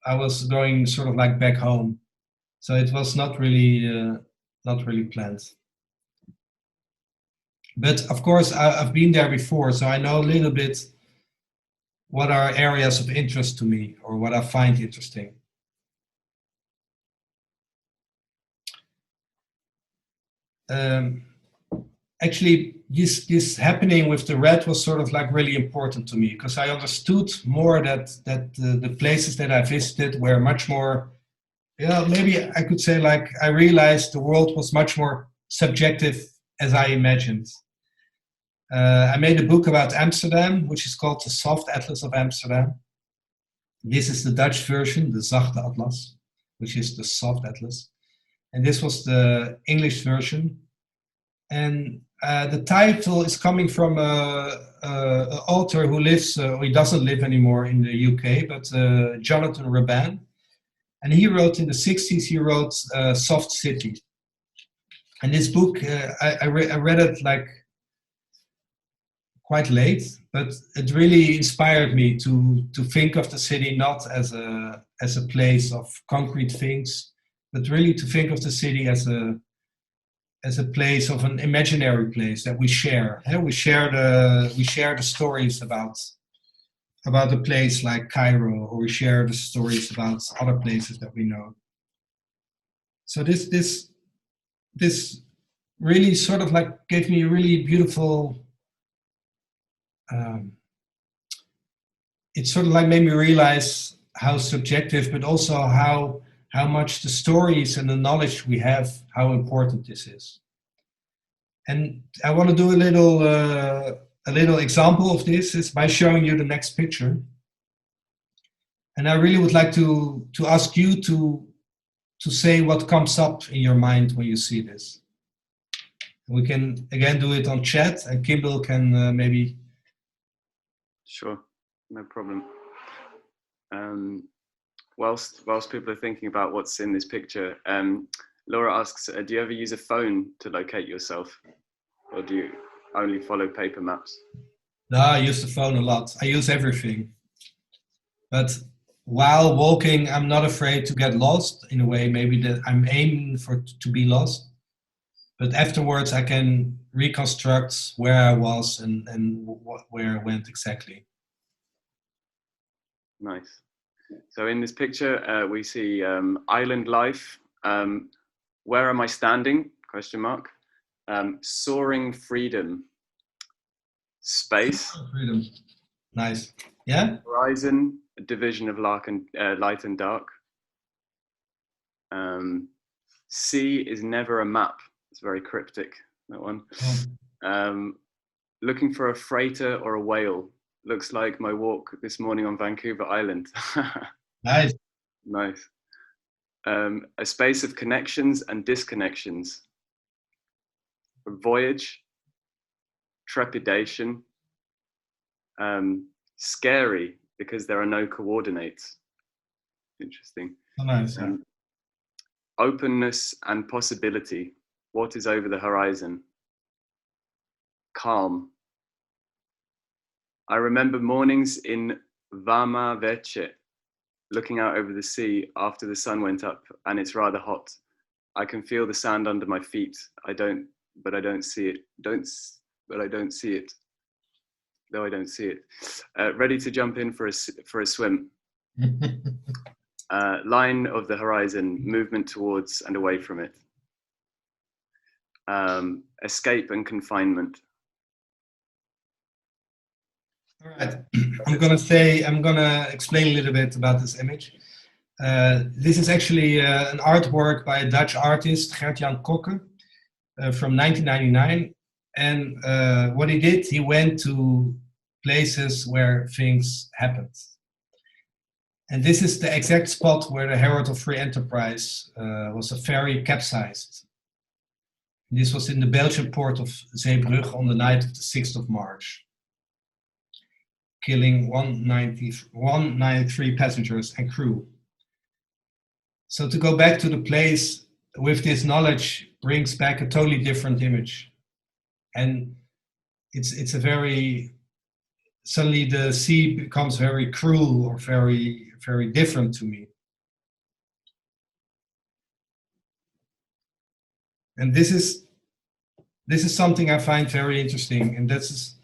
going sort of like back home. So it was not really planned. But of course, I've been there before, so I know a little bit what are areas of interest to me or what I find interesting. Actually, this happening with the rat was sort of like really important to me, because I understood more that the places that I visited were much more, maybe I could say, like, I realized the world was much more subjective as I imagined. I made a book about Amsterdam, which is called the Soft Atlas of Amsterdam. This is the Dutch version, the Zachte Atlas, which is the Soft Atlas. And this was the English version. And the title is coming from an author who lives, he doesn't live anymore in the UK, but Jonathan Raban. And he wrote in the 60s, he wrote Soft City. And this book, I read it like quite late, but it really inspired me to think of the city not as a place of concrete things, but really to think of the city as a place of an imaginary place that we share. We share the stories about a place like Cairo, or we share the stories about other places that we know. So this really sort of like gave me a really beautiful. It sort of like made me realize how subjective, but also how much the stories and the knowledge we have, how important this is. And I want to do a little example of this is by showing you the next picture. And I really would like to ask you to say what comes up in your mind when you see this. We can again do it on chat, and Kimball can maybe. Sure, no problem. Whilst people are thinking about what's in this picture, Laura asks, do you ever use a phone to locate yourself, or do you only follow paper maps? No, I use the phone a lot. I use everything. But while walking, I'm not afraid to get lost, in a way maybe that I'm aiming to be lost. But afterwards, I can reconstruct where I was and where I went exactly. Nice. So in this picture, we see island life. Where am I standing? Question mark. Soaring freedom. Space. Freedom. Nice. Yeah. Horizon. A division of light and dark. Sea is never a map. It's very cryptic, that one. Oh. Looking for a freighter or a whale. Looks like my walk this morning on Vancouver Island. Nice. Nice. A space of connections and disconnections. A voyage. Trepidation. Scary because there are no coordinates. Interesting. Oh, nice. Openness and possibility. What is over the horizon? Calm. I remember mornings in Vama Veche, looking out over the sea after the sun went up, and it's rather hot. I can feel the sand under my feet. I don't see it. But I don't see it. Though I don't see it. Ready to jump in for a swim. Line of the horizon, movement towards and away from it. Escape and confinement. All right, I'm gonna explain a little bit about this image. This is actually an artwork by a Dutch artist, Gert-Jan Kokke, from 1999. And what he did, he went to places where things happened. And this is the exact spot where the Herald of Free Enterprise was a ferry capsized. This was in the Belgian port of Zeebrugge on the night of the 6th of March, killing 193 passengers and crew. So to go back to the place with this knowledge brings back a totally different image. And it's a very, suddenly the sea becomes very cruel or very, very different to me. And this is something I find very interesting, and this is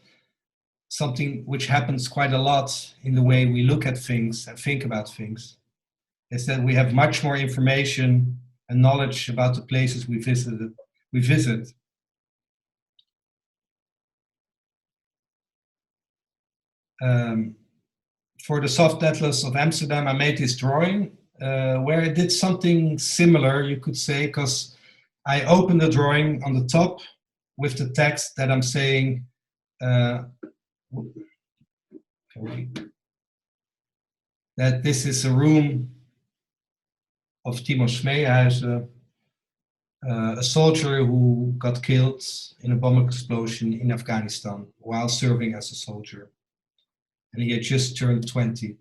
something which happens quite a lot in the way we look at things and think about things, is that we have much more information and knowledge about the places we visit. For the Soft Atlas of Amsterdam, I made this drawing where I did something similar, you could say, because I opened the drawing on the top with the text that I'm saying, that this is a room of Timo Smeehuizen, a soldier who got killed in a bomb explosion in Afghanistan while serving as a soldier. And he had just turned 20.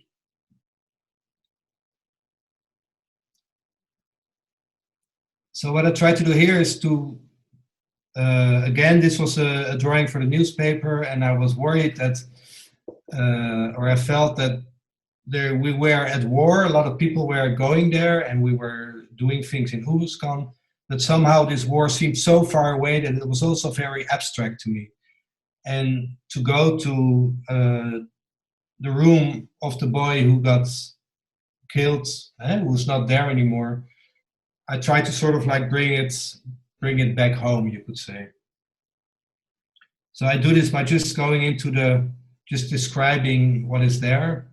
So what I try to do here is to, again, this was a drawing for the newspaper, and I was worried that, or I felt that we were at war, a lot of people were going there, and we were doing things in Oeruzkan, but somehow this war seemed so far away that it was also very abstract to me. And to go to the room of the boy who got killed, who's not there anymore, I tried to sort of like bring it back home, you could say. So I do this by just going into just describing what is there,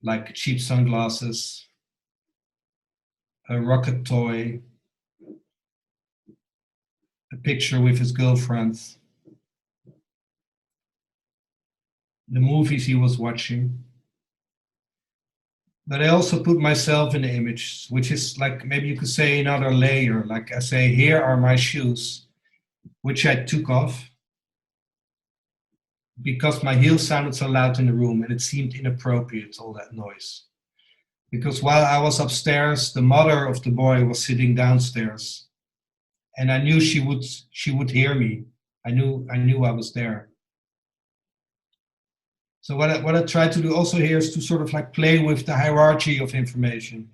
like cheap sunglasses, a rocket toy, a picture with his girlfriend, the movies he was watching. But I also put myself in the image, which is like, maybe you could say another layer. Like I say, here are my shoes, which I took off because my heels sounded so loud in the room and it seemed inappropriate, all that noise. Because while I was upstairs, the mother of the boy was sitting downstairs, and I knew she would hear me. I knew I was there. So what I try to do also here is to sort of like play with the hierarchy of information.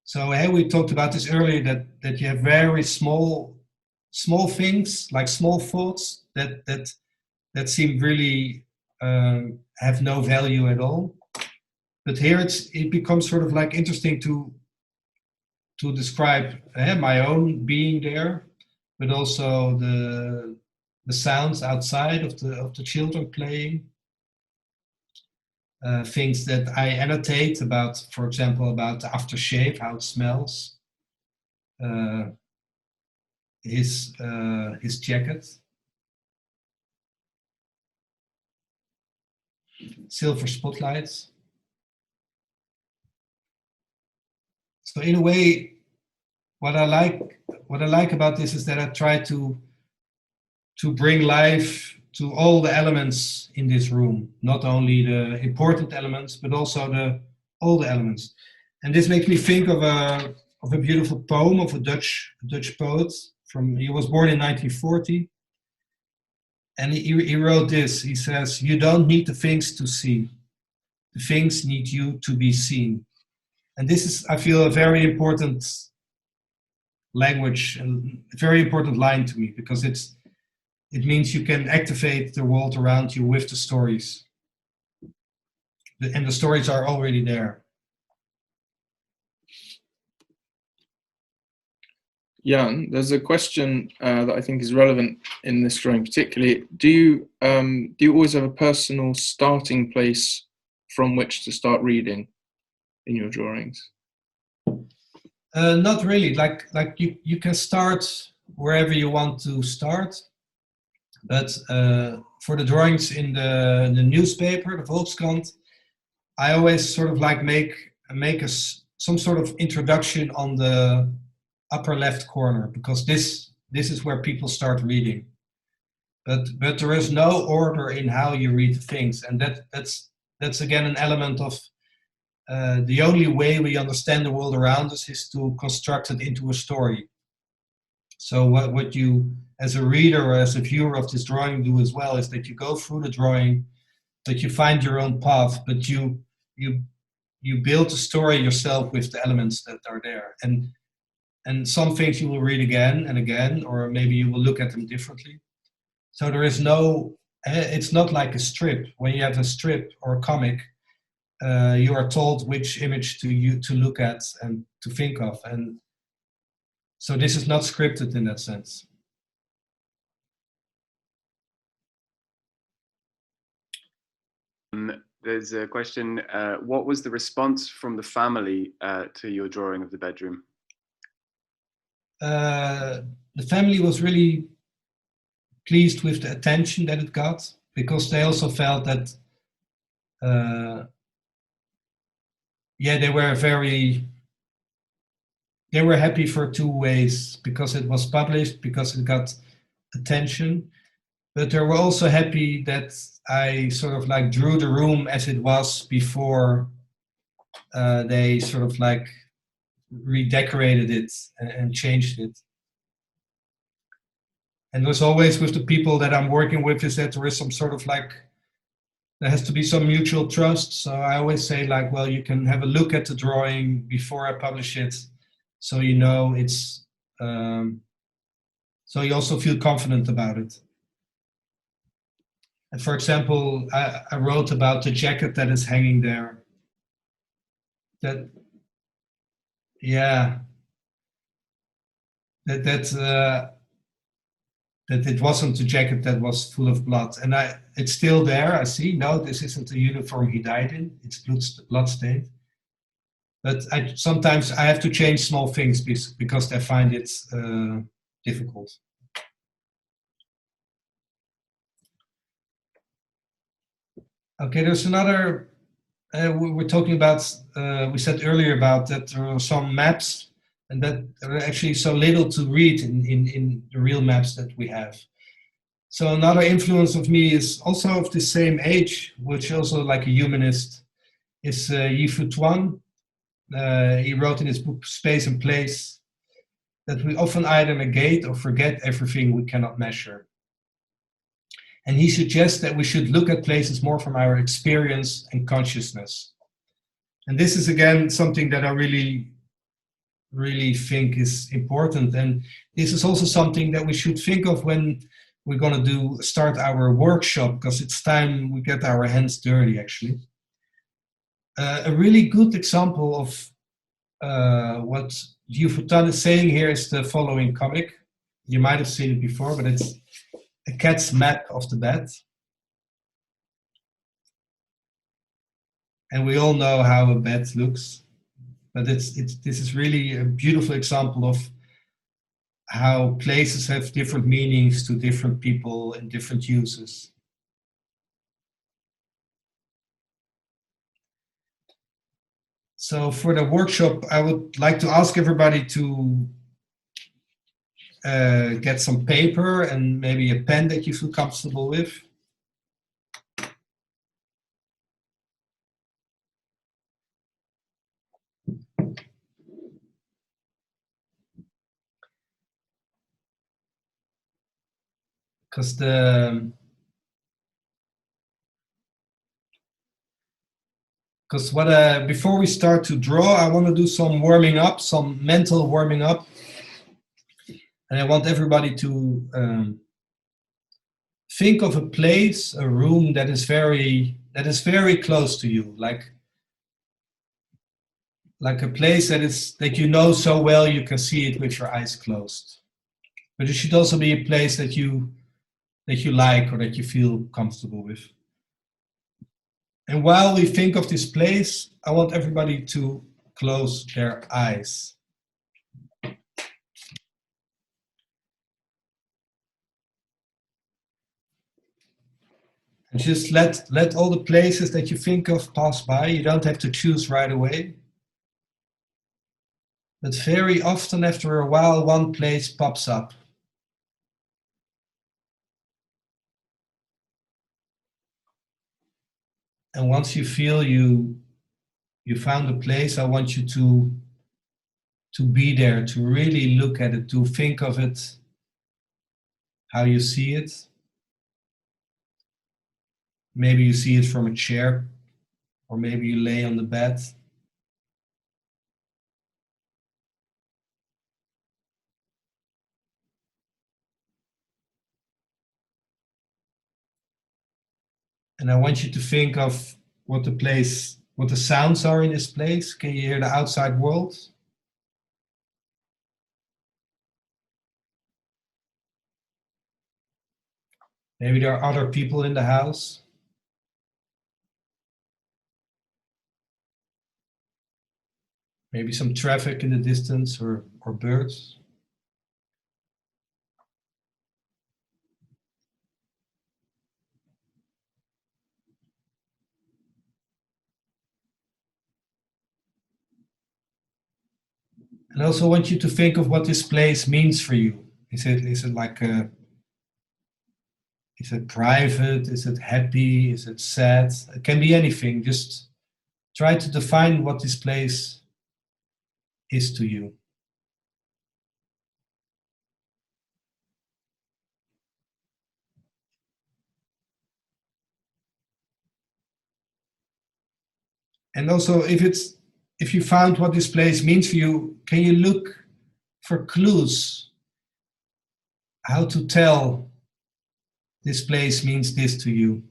So hey, we talked about this earlier, that you have very small things, like small thoughts that seem really have no value at all. But here it becomes sort of like interesting to describe my own being there, but also the sounds outside of the children playing. Things that I annotate about, for example, about the aftershave, how it smells. His jacket. Silver spotlights. So in a way, what I like about this is that I try to bring life to all the elements in this room, not only the important elements, but also all the elements. And this makes me think of a beautiful poem of a Dutch poet. He was born in 1940, and he wrote this. He says, "You don't need the things to see; the things need you to be seen." And this is, I feel, a very important language and a very important line to me, because it means you can activate the world around you with the stories. And the stories are already there. Jan, there's a question that I think is relevant in this drawing particularly. Do you always have a personal starting place from which to start reading in your drawings? Not really. Like you can start wherever you want to start. But for the drawings in the newspaper, the Volkskrant, I always sort of like make some sort of introduction on the upper left corner, because this is where people start reading. But there is no order in how you read things, and that's again an element of the only way we understand the world around us is to construct it into a story. So what you, as a reader or as a viewer of this drawing, do as well is that you go through the drawing, that you find your own path, but you build a story yourself with the elements that are there. And some things you will read again and again, or maybe you will look at them differently. So there is no, it's not like a strip. When you have a strip or a comic, you are told which image to look at and to think of. And so this is not scripted in that sense. There's a question, what was the response from the family to your drawing of the bedroom? The family was really pleased with the attention that it got, because they also felt that they were happy for two ways, because it was published, because it got attention, but they were also happy that I sort of like drew the room as it was before they sort of like redecorated it and changed it. And there's always with the people that I'm working with is that there is some sort of like, there has to be some mutual trust. So I always say like, well, you can have a look at the drawing before I publish it, so you know it's, so you also feel confident about it. And for example, I wrote about the jacket that is hanging there. That, yeah, that it wasn't a jacket that was full of blood, and it's still there. I see. No, this isn't the uniform he died in. It's blood-stained. But sometimes I have to change small things because I find it difficult. Okay, there's another. We're talking about. We said earlier about that there are some maps, and that there are actually so little to read in the real maps that we have. So another influence of me is also of the same age, which also like a humanist, is Yi-Fu Tuan. He wrote in his book Space and Place that we often either negate or forget everything we cannot measure. And he suggests that we should look at places more from our experience and consciousness. And this is again something that I really think is important. And this is also something that we should think of when we're going to start our workshop, because it's time we get our hands dirty actually. A really good example of what Yi-Fu Tuan is saying here is the following comic. You might have seen it before, but it's a cat's map of the bed. And we all know how a bed looks, but this is really a beautiful example of how places have different meanings to different people and different uses. So for the workshop, I would like to ask everybody to get some paper and maybe a pen that you feel comfortable with. Because before we start to draw, I want to do some warming up, some mental warming up, and I want everybody to think of a place, a room that is very close to you, like a place that you know so well you can see it with your eyes closed. But it should also be a place that you like or that you feel comfortable with. And while we think of this place, I want everybody to close their eyes. Just let all the places that you think of pass by. You don't have to choose right away. But very often after a while, one place pops up. And once you feel you found a place, I want you to be there, to really look at it, to think of it, how you see it. Maybe you see it from a chair, or maybe you lay on the bed. And I want you to think of what the sounds are in this place. Can you hear the outside world? Maybe there are other people in the house. Maybe some traffic in the distance, or birds. And I also want you to think of what this place means for you. Is it like is it private? Is it happy? Is it sad? It can be anything. Just try to define what this place is to you. And also, if you found what this place means for you, can you look for clues how to tell this place means this to you?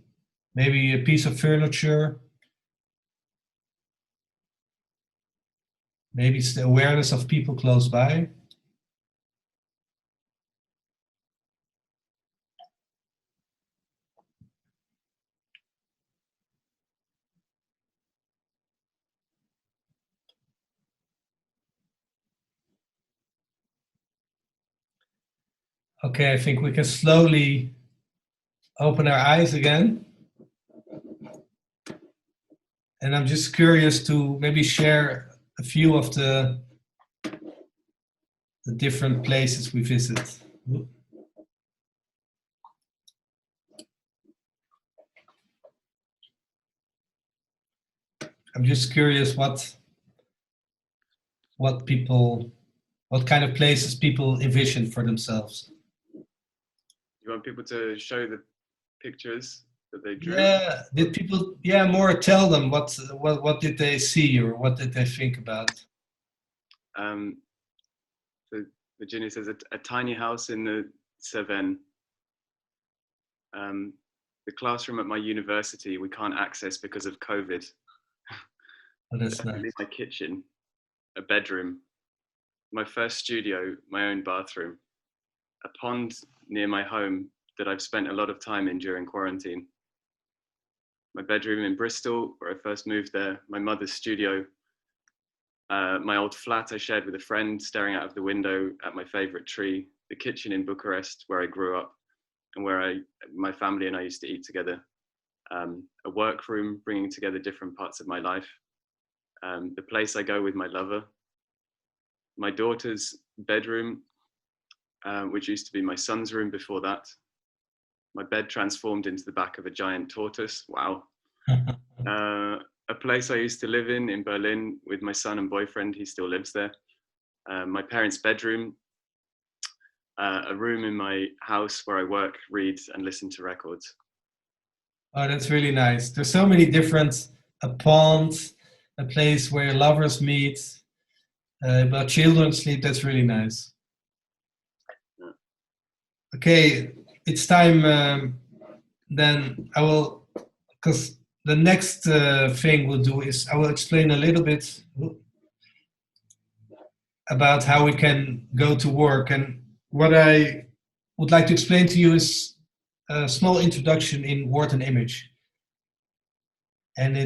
Maybe a piece of furniture. Maybe it's the awareness of people close by. Okay, I think we can slowly open our eyes again. And I'm just curious to maybe share a few of the different places we visit. I'm just curious what kind of places people envision for themselves. You want people to show the pictures that they drew? Yeah, did people? Yeah, more tell them what did they see, or what did they think about? So Virginia says a tiny house in the Cevennes. The classroom at my university we can't access because of COVID. Oh, that's Definitely nice. my kitchen, a bedroom, my first studio, my own bathroom, a pond near my home that I've spent a lot of time in during quarantine. My bedroom in Bristol, where I first moved there, my mother's studio, my old flat I shared with a friend staring out of the window at my favorite tree, the kitchen in Bucharest where I grew up and where my family and I used to eat together, a workroom bringing together different parts of my life, the place I go with my lover, my daughter's bedroom, which used to be my son's room before that, my bed transformed into the back of a giant tortoise. Wow. A place I used to live in Berlin with my son and boyfriend. He still lives there. My parents' bedroom, a room in my house where I work, read, and listen to records. Oh, that's really nice. There's so many different, a pond, a place where lovers meet, but children sleep. That's really nice. Yeah. Okay, it's time. Then I will, because the next thing we'll do is I will explain a little bit about how we can go to work. And what I would like to explain to you is a small introduction in word and image. And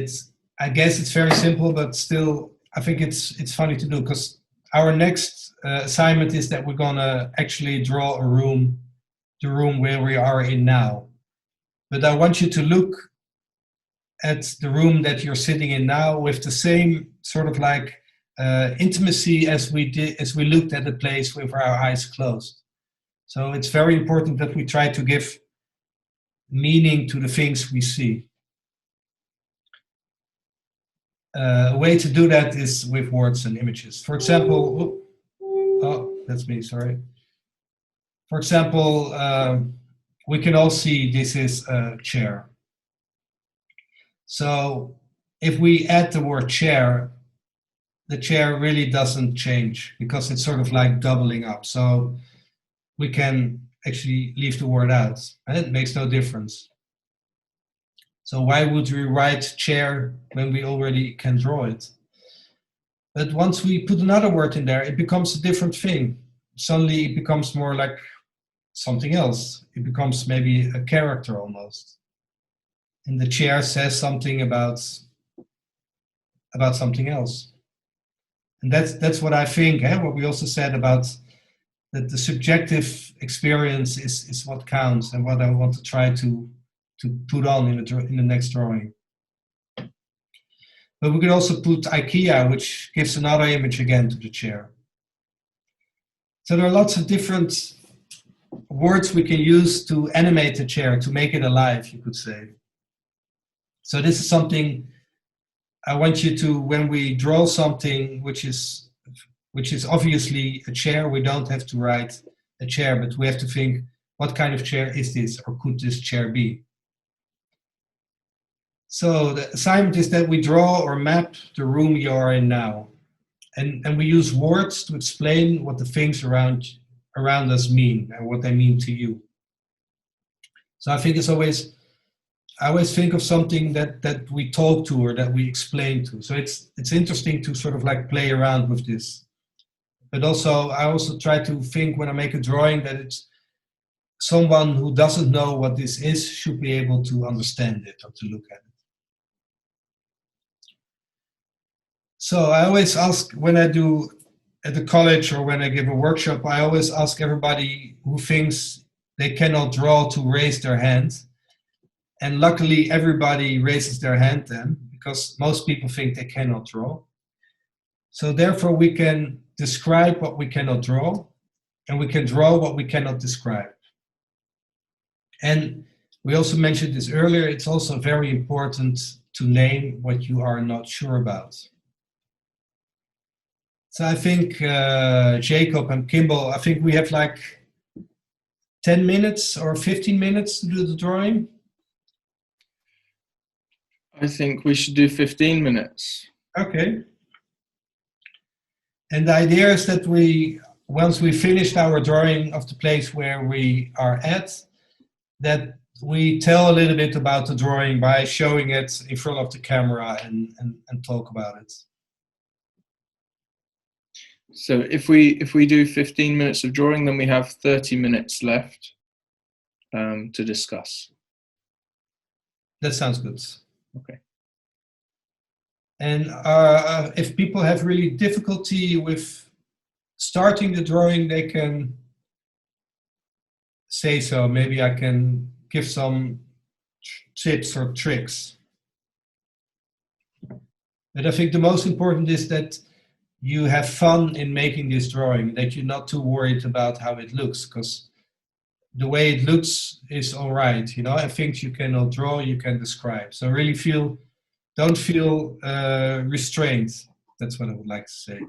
I guess it's very simple, but still, I think it's funny to do, because our next assignment is that we're gonna actually draw the room where we are in now. but I want you to look at the room that you're sitting in now with the same sort of like intimacy as we looked at the place with our eyes closed. So it's very important that we try to give meaning to the things we see. A way to do that is with words and images. For example, oh, that's me, sorry. For example, we can all see this is a chair. So if we add the word chair, the chair really doesn't change because it's sort of like doubling up. So we can actually leave the word out, and it makes no difference. So why would we write chair when we already can draw it? But once we put another word in there, it becomes a different thing. Suddenly it becomes more like something else. It becomes maybe a character almost. And the chair says something about something else. And that's what I think, what we also said about that the subjective experience is what counts and what I want to try to put on in the next drawing. But we could also put IKEA, which gives another image again to the chair. So there are lots of different words we can use to animate the chair, to make it alive, you could say. So this is something I want you to, when we draw something which is obviously a chair, we don't have to write a chair, but we have to think, what kind of chair is this, or could this chair be? So the assignment is that we draw or map the room you are in now. And we use words to explain what the things around us mean and what they mean to you. So I think I always think of something that we talk to or that we explain to. So it's interesting to sort of like play around with this. But also, I also try to think when I make a drawing that it's someone who doesn't know what this is should be able to understand it or to look at it. So I always ask when I do at the college or when I give a workshop, I always ask everybody who thinks they cannot draw to raise their hand. And luckily everybody raises their hand then, because most people think they cannot draw. So therefore we can describe what we cannot draw, and we can draw what we cannot describe. And we also mentioned this earlier, it's also very important to name what you are not sure about. So I think Jacob and Kimball, I think we have like 10 minutes or 15 minutes to do the drawing. I think we should do 15 minutes. Okay. And the idea is that once we finished our drawing of the place where we are at, that we tell a little bit about the drawing by showing it in front of the camera and talk about it. So if we do 15 minutes of drawing, then we have 30 minutes left to discuss. That sounds good. Okay. And if people have really difficulty with starting the drawing, they can say so. Maybe I can give some tips or tricks. But I think the most important is that you have fun in making this drawing, that you're not too worried about how it looks, because the way it looks is all right. You know, and things you cannot draw, you can describe. So really don't feel restrained. That's what I would like to say.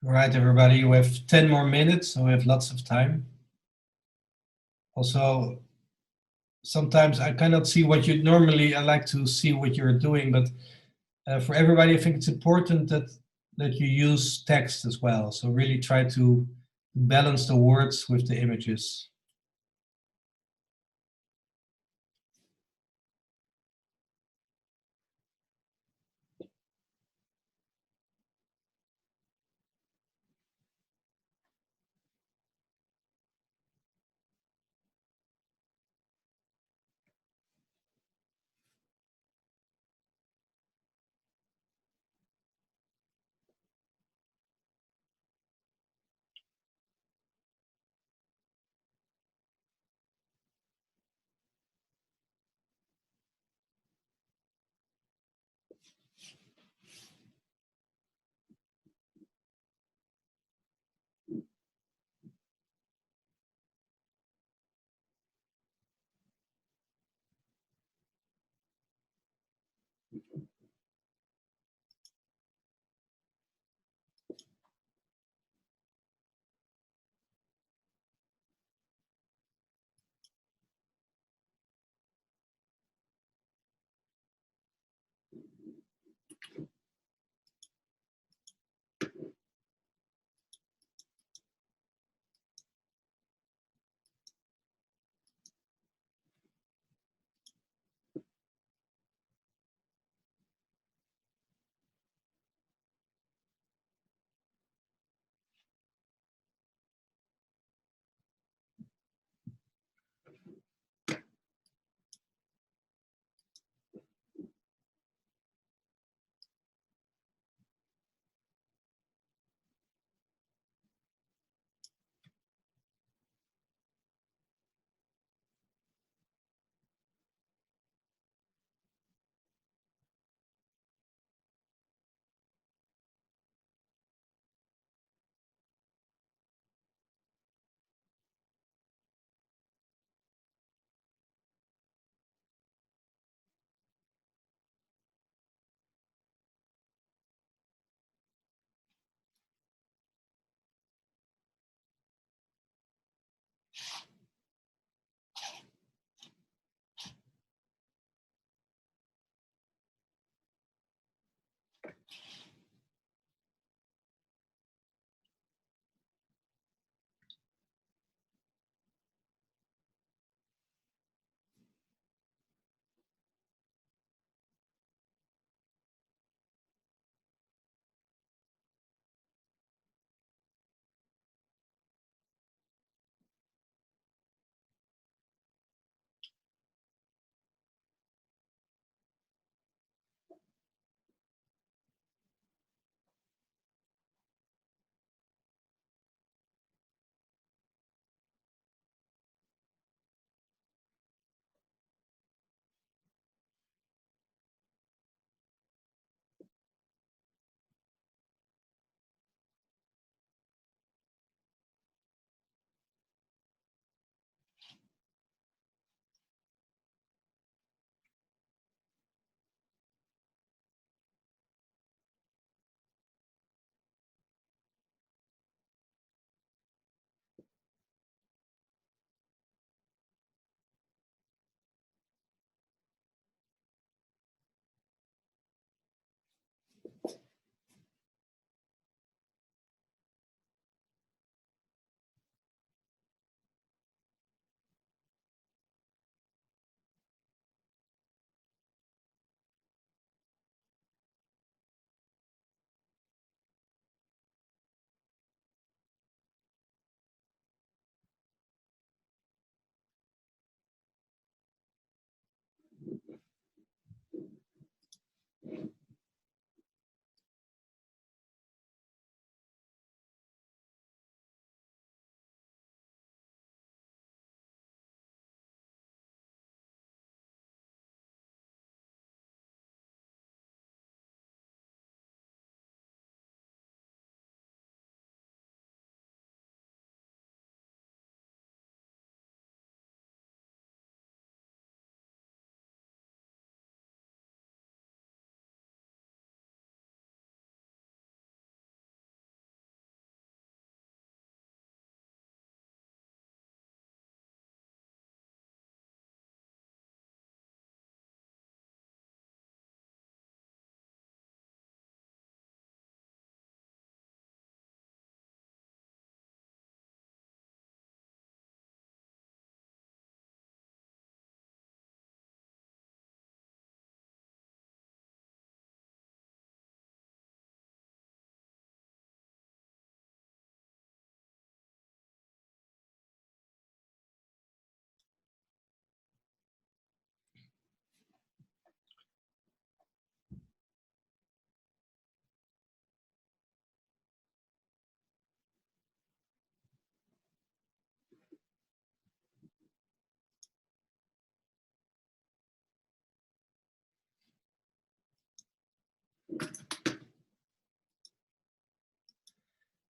All right, everybody, we have 10 more minutes, so we have lots of time. Also, sometimes I cannot see what you normally, I like to see what you're doing, but for everybody, I think it's important that you use text as well. So really try to balance the words with the images.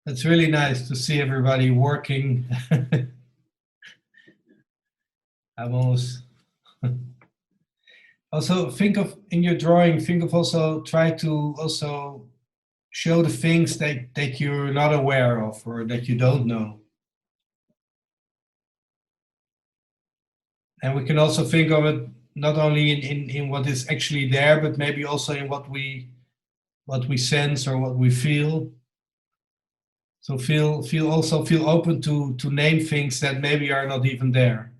It's really nice to see everybody working. I'm almost also think of in your drawing, think of also try to also show the things that you're not aware of or that you don't know. And we can also think of it not only in what is actually there, but maybe also in what we sense or what we feel. So feel open to name things that maybe are not even there.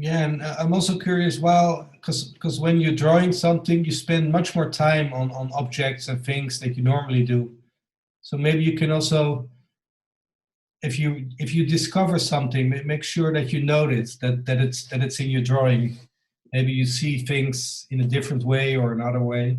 Yeah, and I'm also curious, well, because when you're drawing something, you spend much more time on objects and things that you normally do. So maybe you can also, if you discover something, make sure that you notice that it's in your drawing. Maybe you see things in a different way or another way.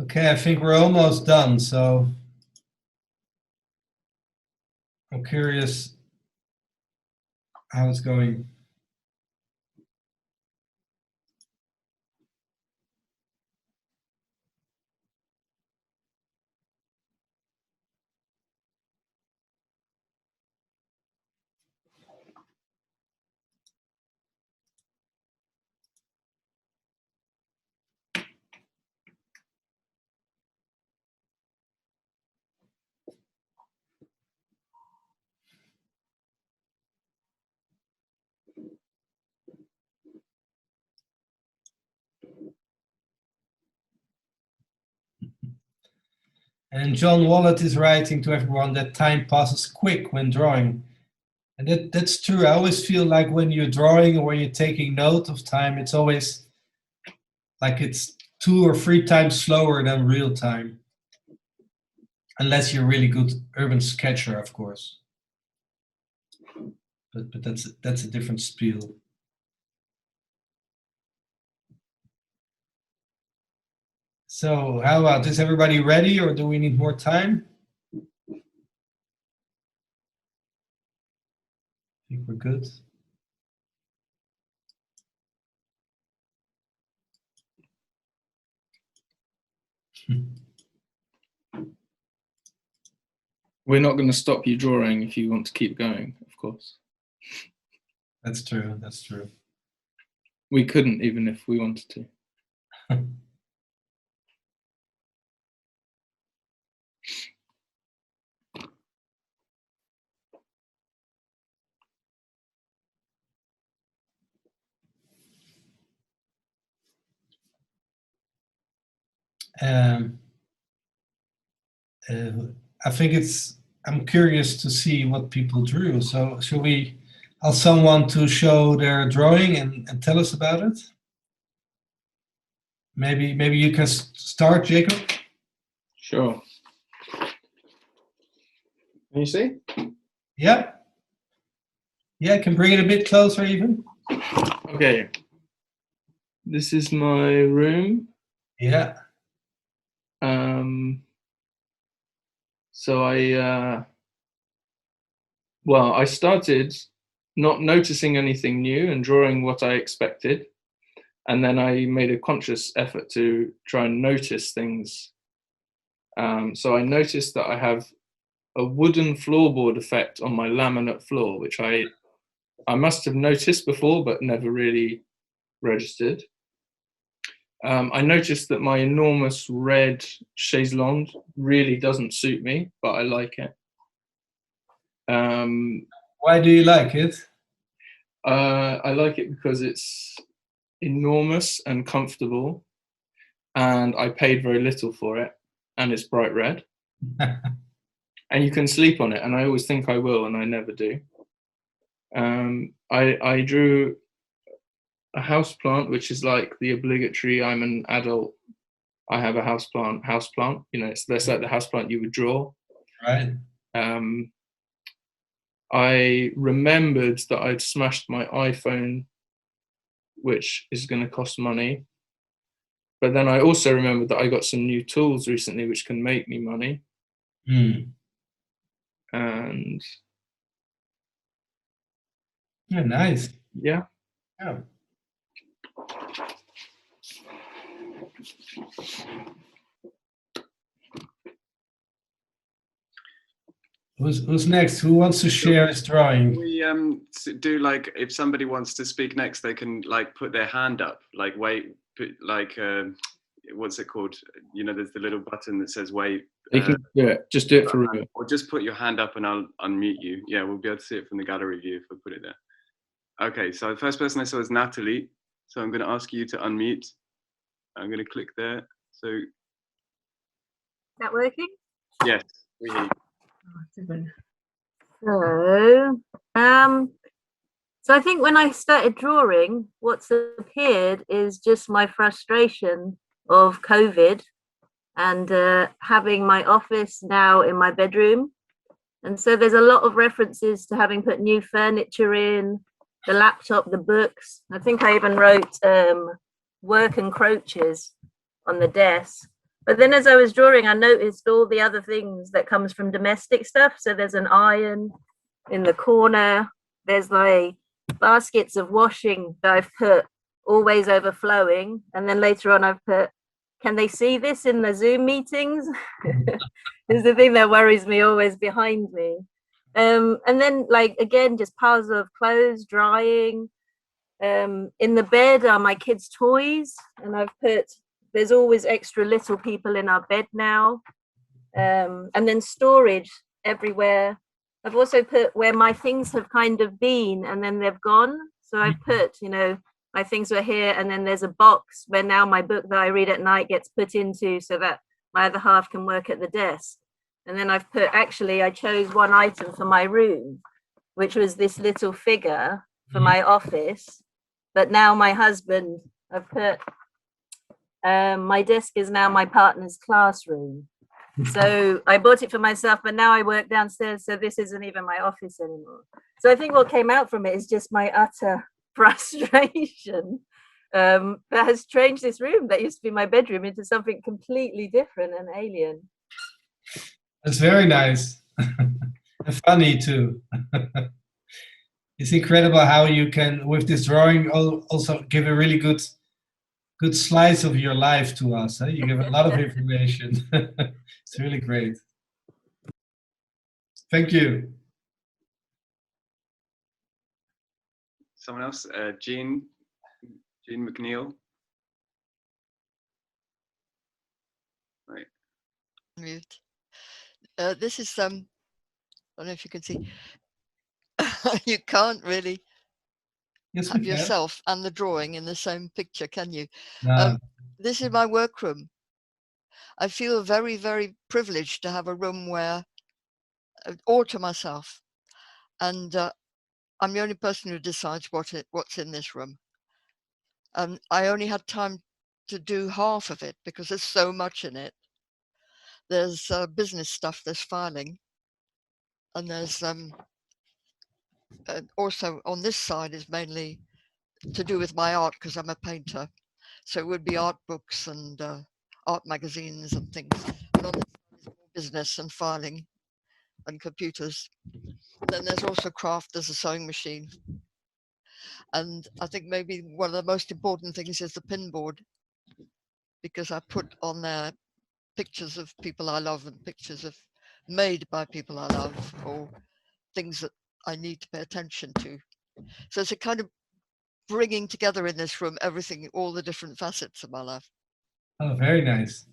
Okay, I think we're almost done. So I'm curious how it's going. And John Wallet is writing to everyone that time passes quick when drawing. And that's true. I always feel like when you're drawing or when you're taking note of time, it's always like it's 2 or 3 times slower than real time. Unless you're a really good urban sketcher, of course. But that's a different spiel. So how about, is everybody ready or do we need more time? I think we're good. We're not going to stop you drawing if you want to keep going, of course. That's true, that's true. We couldn't even if we wanted to. I think it's I'm curious to see what people drew. So should we ask someone to show their drawing and tell us about it? Maybe you can start, Jacob. Sure. Can you see? Yeah. Yeah, I can bring it a bit closer even. Okay. This is my room. Yeah. So I started not noticing anything new and drawing what I expected. And then I made a conscious effort to try and notice things. So I noticed that I have a wooden floorboard effect on my laminate floor, which I must have noticed before, but never really registered. I noticed that my enormous red chaise longue really doesn't suit me, but I like it. Why do you like it? I like it because it's enormous and comfortable, and I paid very little for it, and it's bright red. And you can sleep on it, and I always think I will, and I never do. I drew a house plant, which is like the obligatory, I'm an adult, I have a house plant, you know, that's like the house plant you would draw. Right. I remembered that I'd smashed my iPhone, which is going to cost money. But then I also remembered that I got some new tools recently, which can make me money. And yeah, nice. Yeah. Yeah. Who's next? Who wants to share his drawing? We do, like, if somebody wants to speak next, they can like put their hand up, like wait, put like what's it called? You know, there's the little button that says wait. You can do it. Just do it for real. Or just put your hand up and I'll unmute you. Yeah, we'll be able to see it from the gallery view if we put it there. Okay, so the first person I saw is Natalie. So I'm going to ask you to unmute. I'm going to click there. So. Is that working? Yes, we hear you. So I think when I started drawing, what's appeared is just my frustration of COVID and having my office now in my bedroom. And so there's a lot of references to having put new furniture in, the laptop, the books. I think I even wrote work encroaches on the desk. But then as I was drawing, I noticed all the other things that comes from domestic stuff. So there's an iron in the corner. There's like baskets of washing that I've put always overflowing. And then later on I've put, can they see this in the Zoom meetings? This is the thing that worries me always behind me. And then like, again, just piles of clothes drying. In the bed are my kids' toys. And I've put, there's always extra little people in our bed now. And then storage everywhere. I've also put where my things have kind of been and then they've gone. So I've put, you know, my things were here and then there's a box where now my book that I read at night gets put into so that my other half can work at the desk. And then I've put, actually, I chose one item for my room, which was this little figure for my office. But now my husband, I've put, my desk is now my partner's classroom. So I bought it for myself, but now I work downstairs, so this isn't even my office anymore. So I think what came out from it is just my utter frustration that has changed this room that used to be my bedroom into something completely different and alien. That's very nice. And funny too. It's incredible how you can, with this drawing, also give a really good slice of your life to us. Eh? You give a lot of information. It's really great. Thank you. Someone else, Jean McNeil. Right. Mute. This is I don't know if you can see. You can't really have yourself and the drawing in the same picture, can you? No. This is my workroom. I feel very, very privileged to have a room where all to myself. And I'm the only person who decides what's in this room. And I only had time to do half of it because there's so much in it. There's business stuff, there's filing, and there's also on this side is mainly to do with my art because I'm a painter. So it would be art books and art magazines and things. And on this side is more business and filing and computers. Then there's also craft, there's a sewing machine. And I think maybe one of the most important things is the pin board, because I put on there pictures of people I love and pictures of made by people I love, or things that I need to pay attention to. So it's a kind of bringing together in this room everything, all the different facets of my life. Oh, very nice.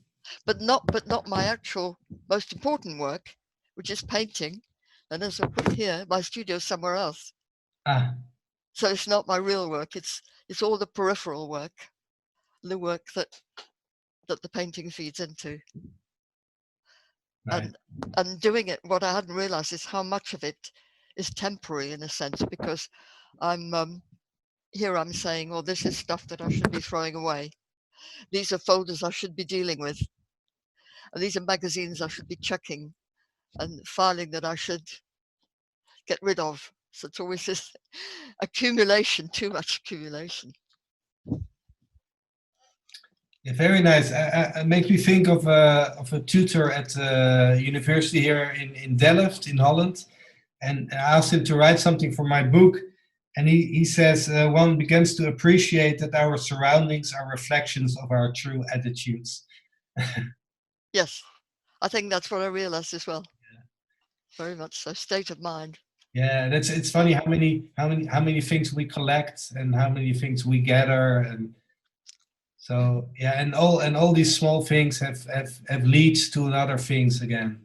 But not my actual most important work, which is painting. And as I put here, my studio's somewhere else. Ah. So it's not my real work. It's all the peripheral work, the work that the painting feeds into. Right. And doing it, what I hadn't realized is how much of it is temporary in a sense, because I'm here I'm saying, well, this is stuff that I should be throwing away. These are folders I should be dealing with. And these are magazines I should be checking, and filing that I should get rid of. So it's always this accumulation, too much accumulation. Yeah, very nice. It makes me think of a tutor at the university here in Delft in Holland. And I asked him to write something for my book. And he says, one begins to appreciate that our surroundings are reflections of our true attitudes. Yes, I think that's what I realized as well. Yeah. Very much so, state of mind. Yeah, it's funny how many things we collect and how many things we gather, and so yeah, and all these small things have leads to other things again.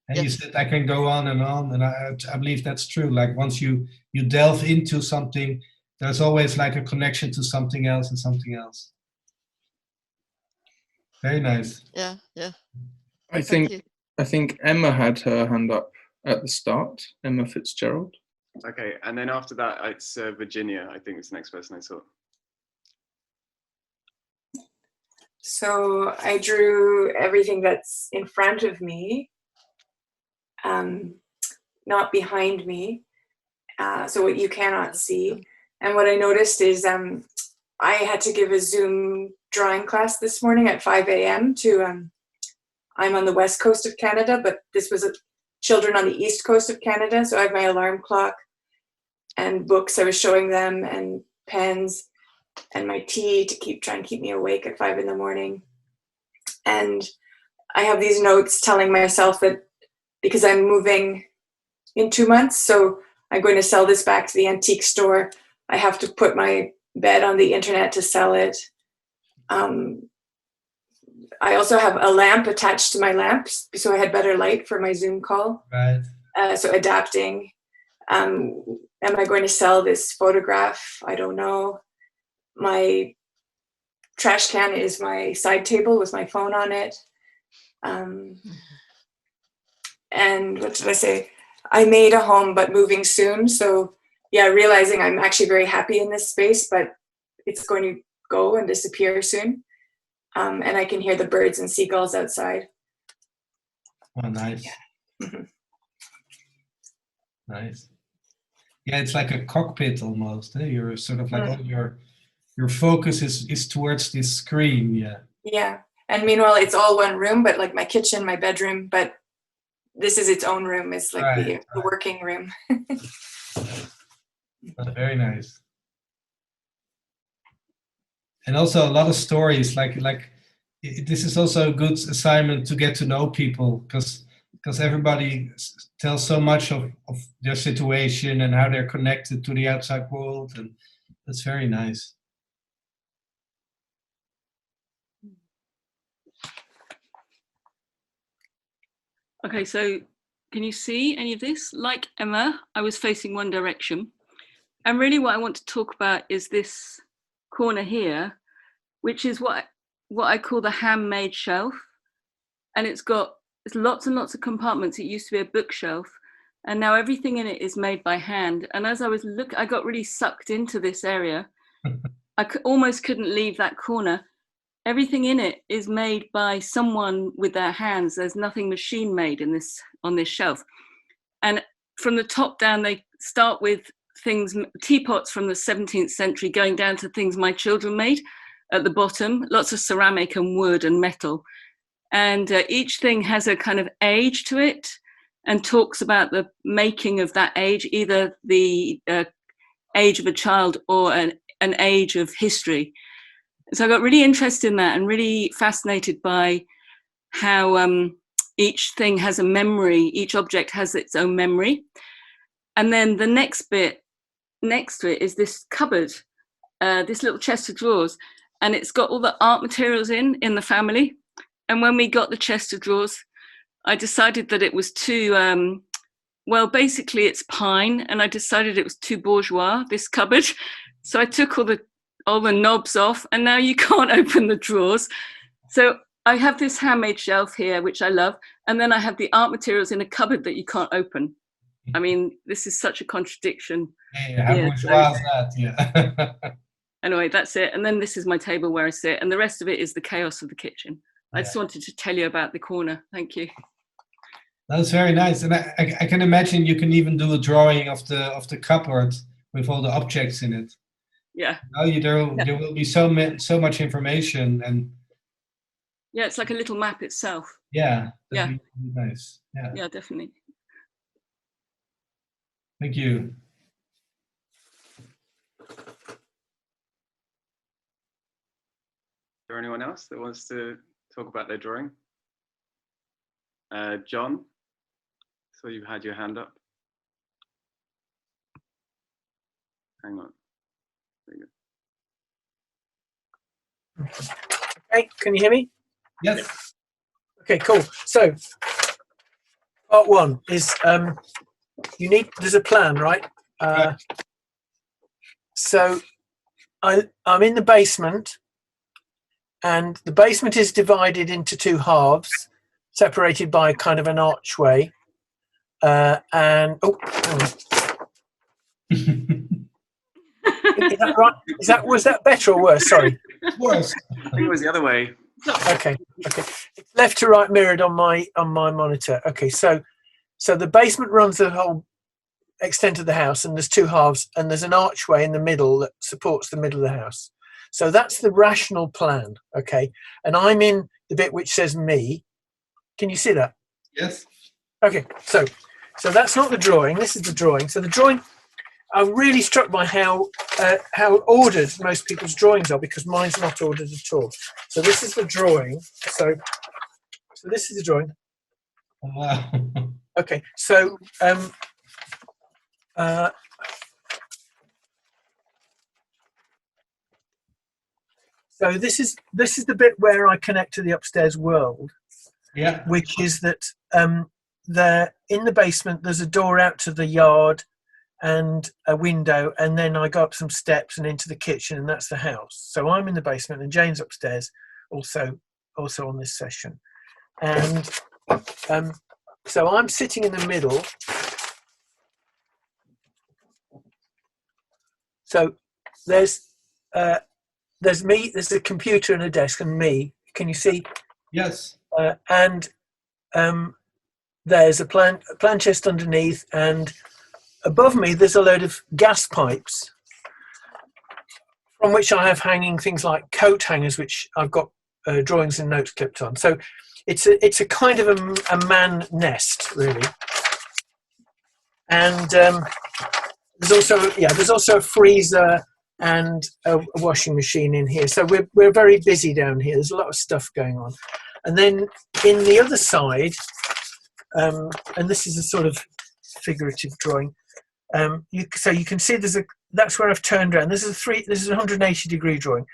And yes. You said I can go on, and I believe that's true. Like once you delve into something, there's always like a connection to something else and something else. Very nice. Yeah, yeah. I think Emma had her hand up at the start. Emma Fitzgerald. Okay, and then after that, it's Virginia. I think it's the next person I saw. So I drew everything that's in front of me, not behind me, so what you cannot see. And what I noticed is I had to give a Zoom drawing class this morning at 5 a.m. to, I'm on the west coast of Canada, but this was children on the east coast of Canada, so I have my alarm clock and books I was showing them and pens and my tea to try and keep me awake at 5 in the morning. And I have these notes telling myself that because I'm moving in 2 months, so I'm going to sell this back to the antique store, I have to put my bed on the internet to sell it. I also have a lamp attached to my lamps, so I had better light for my Zoom call. Right. So adapting. Am I going to sell this photograph? I don't know. My trash can is my side table with my phone on it. And what did I say? I made a home, but moving soon. So yeah, realizing I'm actually very happy in this space, but it's going to go and disappear soon. And I can hear the birds and seagulls outside. Oh, nice. Yeah. Mm-hmm. Nice. Yeah, it's like a cockpit almost. Eh? You're sort of like all your focus is towards this screen. Yeah. Yeah, and meanwhile it's all one room, but like my kitchen, my bedroom, but this is its own room. It's like the working room. Very nice. And also a lot of stories. Like this is also a good assignment to get to know people, because everybody tells so much of their situation and how they're connected to the outside world, and that's very nice. Okay, so can you see any of this? Like Emma, I was facing one direction. And really what I want to talk about is this corner here, which is what I call the handmade shelf. And it's lots and lots of compartments. It used to be a bookshelf, and now everything in it is made by hand. And as I was I got really sucked into this area. I almost couldn't leave that corner. Everything in it is made by someone with their hands. There's nothing machine made on this shelf. And from the top down, they start with things, teapots from the 17th century, going down to things my children made at the bottom, lots of ceramic and wood and metal. And each thing has a kind of age to it and talks about the making of that age, either the age of a child or an age of history. So I got really interested in that and really fascinated by how each thing has a memory, each object has its own memory. And then the next bit next to it is this cupboard, this little chest of drawers, and it's got all the art materials in the family. And when we got the chest of drawers, I decided that it was too, well, basically it's pine, and I decided it was too bourgeois, this cupboard. So I took all the knobs off, and now you can't open the drawers. So I have this handmade shelf here, which I love, and then I have the art materials in a cupboard that you can't open. I mean, this is such a contradiction. Yeah, how bourgeois is that? Yeah. Anyway, that's it. And then this is my table where I sit, and the rest of it is the chaos of the kitchen. I just wanted to tell you about the corner. Thank you. That's very nice, and I can imagine you can even do a drawing of the cupboard with all the objects in it. Yeah. There will be so much information, and yeah, it's like a little map itself. Yeah. Yeah. Be nice. Yeah. Yeah, definitely. Thank you. Is there anyone else that wants to talk about their drawing? John, so you had your hand up. Hang on. There you go. Okay, can you hear me? Yes. Okay, cool. So part one is there's a plan, right? So I'm in the basement, and the basement is divided into two halves, separated by kind of an archway. And is that right? Was that better or worse? Sorry. Worse. I think it was the other way. Okay. It's left to right mirrored on my monitor. Okay, so the basement runs the whole extent of the house, and there's two halves, and there's an archway in the middle that supports the middle of the house. So that's the rational plan. Okay, and I'm in the bit which says me. Can you see that? Yes. Okay, so that's not the drawing. This is the drawing. So the drawing, I'm really struck by how ordered most people's drawings are, because mine's not ordered at all. So this is the drawing. So this is the drawing. Wow. Okay, so so this is the bit where I connect to the upstairs world. Yeah. Which is that there in the basement there's a door out to the yard and a window, and then I go up some steps and into the kitchen, and that's the house. So I'm in the basement, and Jane's upstairs, also on this session, and so I'm sitting in the middle. So there's me, there's a computer and a desk, and me. Can you see? Yes. And there's a plant chest underneath, and above me there's a load of gas pipes from which I have hanging things like coat hangers, which I've got drawings and notes clipped on. So it's a kind of a man nest, really. And there's also a freezer and a washing machine in here. So we're very busy down here. There's a lot of stuff going on. And then in the other side, and this is a sort of figurative drawing. So you can see that's where I've turned around. This is a 180-degree drawing.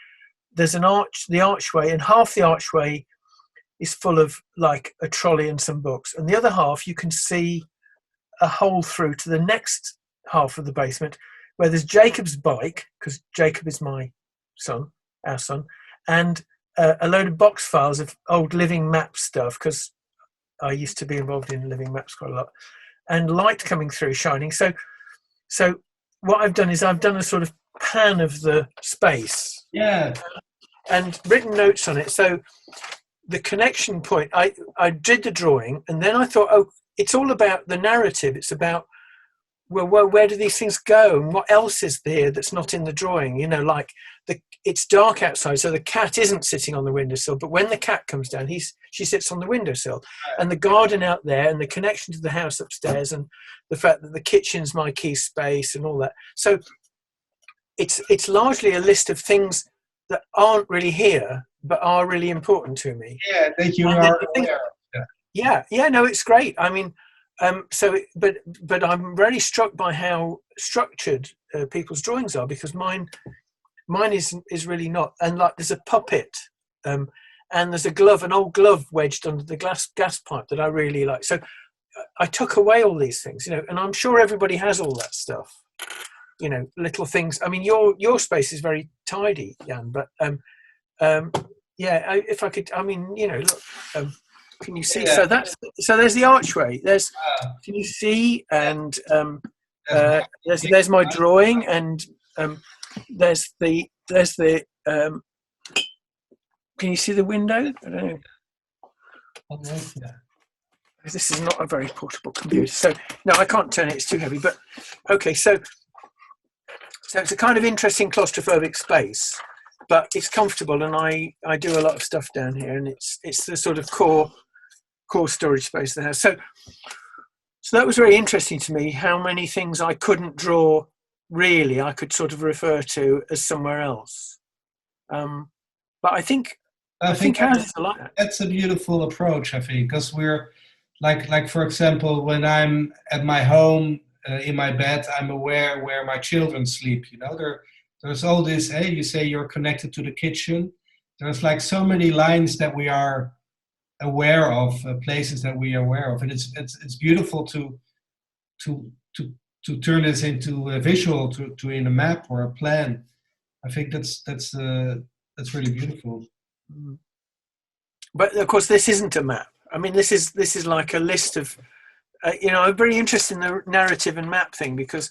There's the archway, and half the archway is full of like a trolley and some books, and the other half you can see a hole through to the next half of the basement, where there's Jacob's bike, because Jacob is our son, and a load of box files of old Livingmaps stuff, because I used to be involved in Livingmaps quite a lot. and light coming through, shining. So what I've done is I've done a sort of pan of the space. Yeah. And written notes on it. So the connection point, I did the drawing, and then I thought, oh, it's all about the narrative. It's about, well, where do these things go, and what else is there that's not in the drawing? You know, like it's dark outside, so the cat isn't sitting on the windowsill, but when the cat comes down, she sits on the windowsill, and the garden out there, and the connection to the house upstairs, and the fact that the kitchen's my key space, and all that. So it's largely a list of things that aren't really here, but are really important to me. Yeah, that you are aware of. Yeah, no, it's great. I mean, but I'm really struck by how structured people's drawings are, because mine is really not. And like, there's a puppet, and there's a glove, an old glove wedged under the gas pipe that I really like. So I took away all these things, you know, and I'm sure everybody has all that stuff. You know, little things. I mean, your space is very tidy, Jan, but yeah, if I could, I mean, you know, look, can you see? Yeah. So there's the archway. Can you see? And there's my drawing, and there's the can you see the window? I don't know. Yeah. This is not a very portable computer, so no, I can't turn it. It's too heavy. But okay, so it's a kind of interesting claustrophobic space, but it's comfortable, and I do a lot of stuff down here, and it's the sort of core storage space of the house. So that was very interesting to me, how many things I couldn't draw really I could sort of refer to as somewhere else. But I think houses are like that. That's a beautiful approach, I think, because we're like for example, when I'm at my home in my bed, I'm aware where my children sleep. You know, there's all this. Hey, you say you're connected to the kitchen. There's like so many lines that we are aware of, places that we are aware of, and it's beautiful to turn this into a visual, to in a map or a plan. I think that's really beautiful. But of course, this isn't a map. I mean, this is like a list of, you know, I'm very interested in the narrative and map thing, because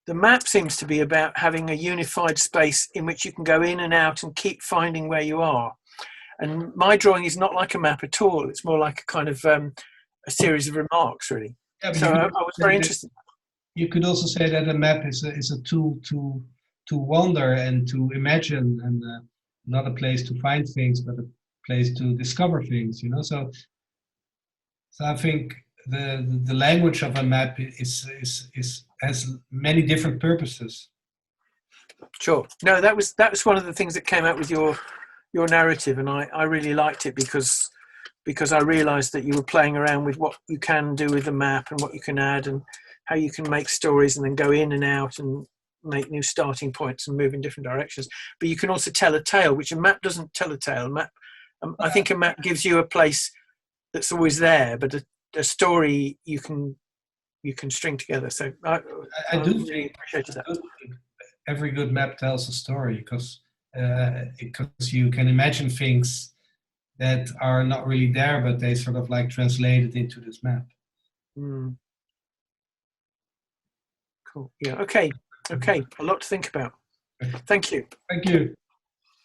the map seems to be about having a unified space in which you can go in and out and keep finding where you are. And my drawing is not like a map at all. It's more like a kind of a series of remarks, really. Yeah, so I was very interested. You could also say that a map is a tool to wander and to imagine, and not a place to find things, but a place to discover things. You know, so I think the language of a map has many different purposes. Sure. No, that was one of the things that came out with your narrative, and I really liked it because I realized that you were playing around with what you can do with the map and what you can add and how you can make stories and then go in and out and make new starting points and move in different directions. But you can also tell a tale, which a map doesn't tell a tale. I think a map gives you a place that's always there, but a story you can string together. So I do really appreciated that. Every good map tells a story, because you can imagine things that are not really there, but they sort of like translated into this map. Mm. Cool. Yeah. Okay. A lot to think about. Thank you. Thank you.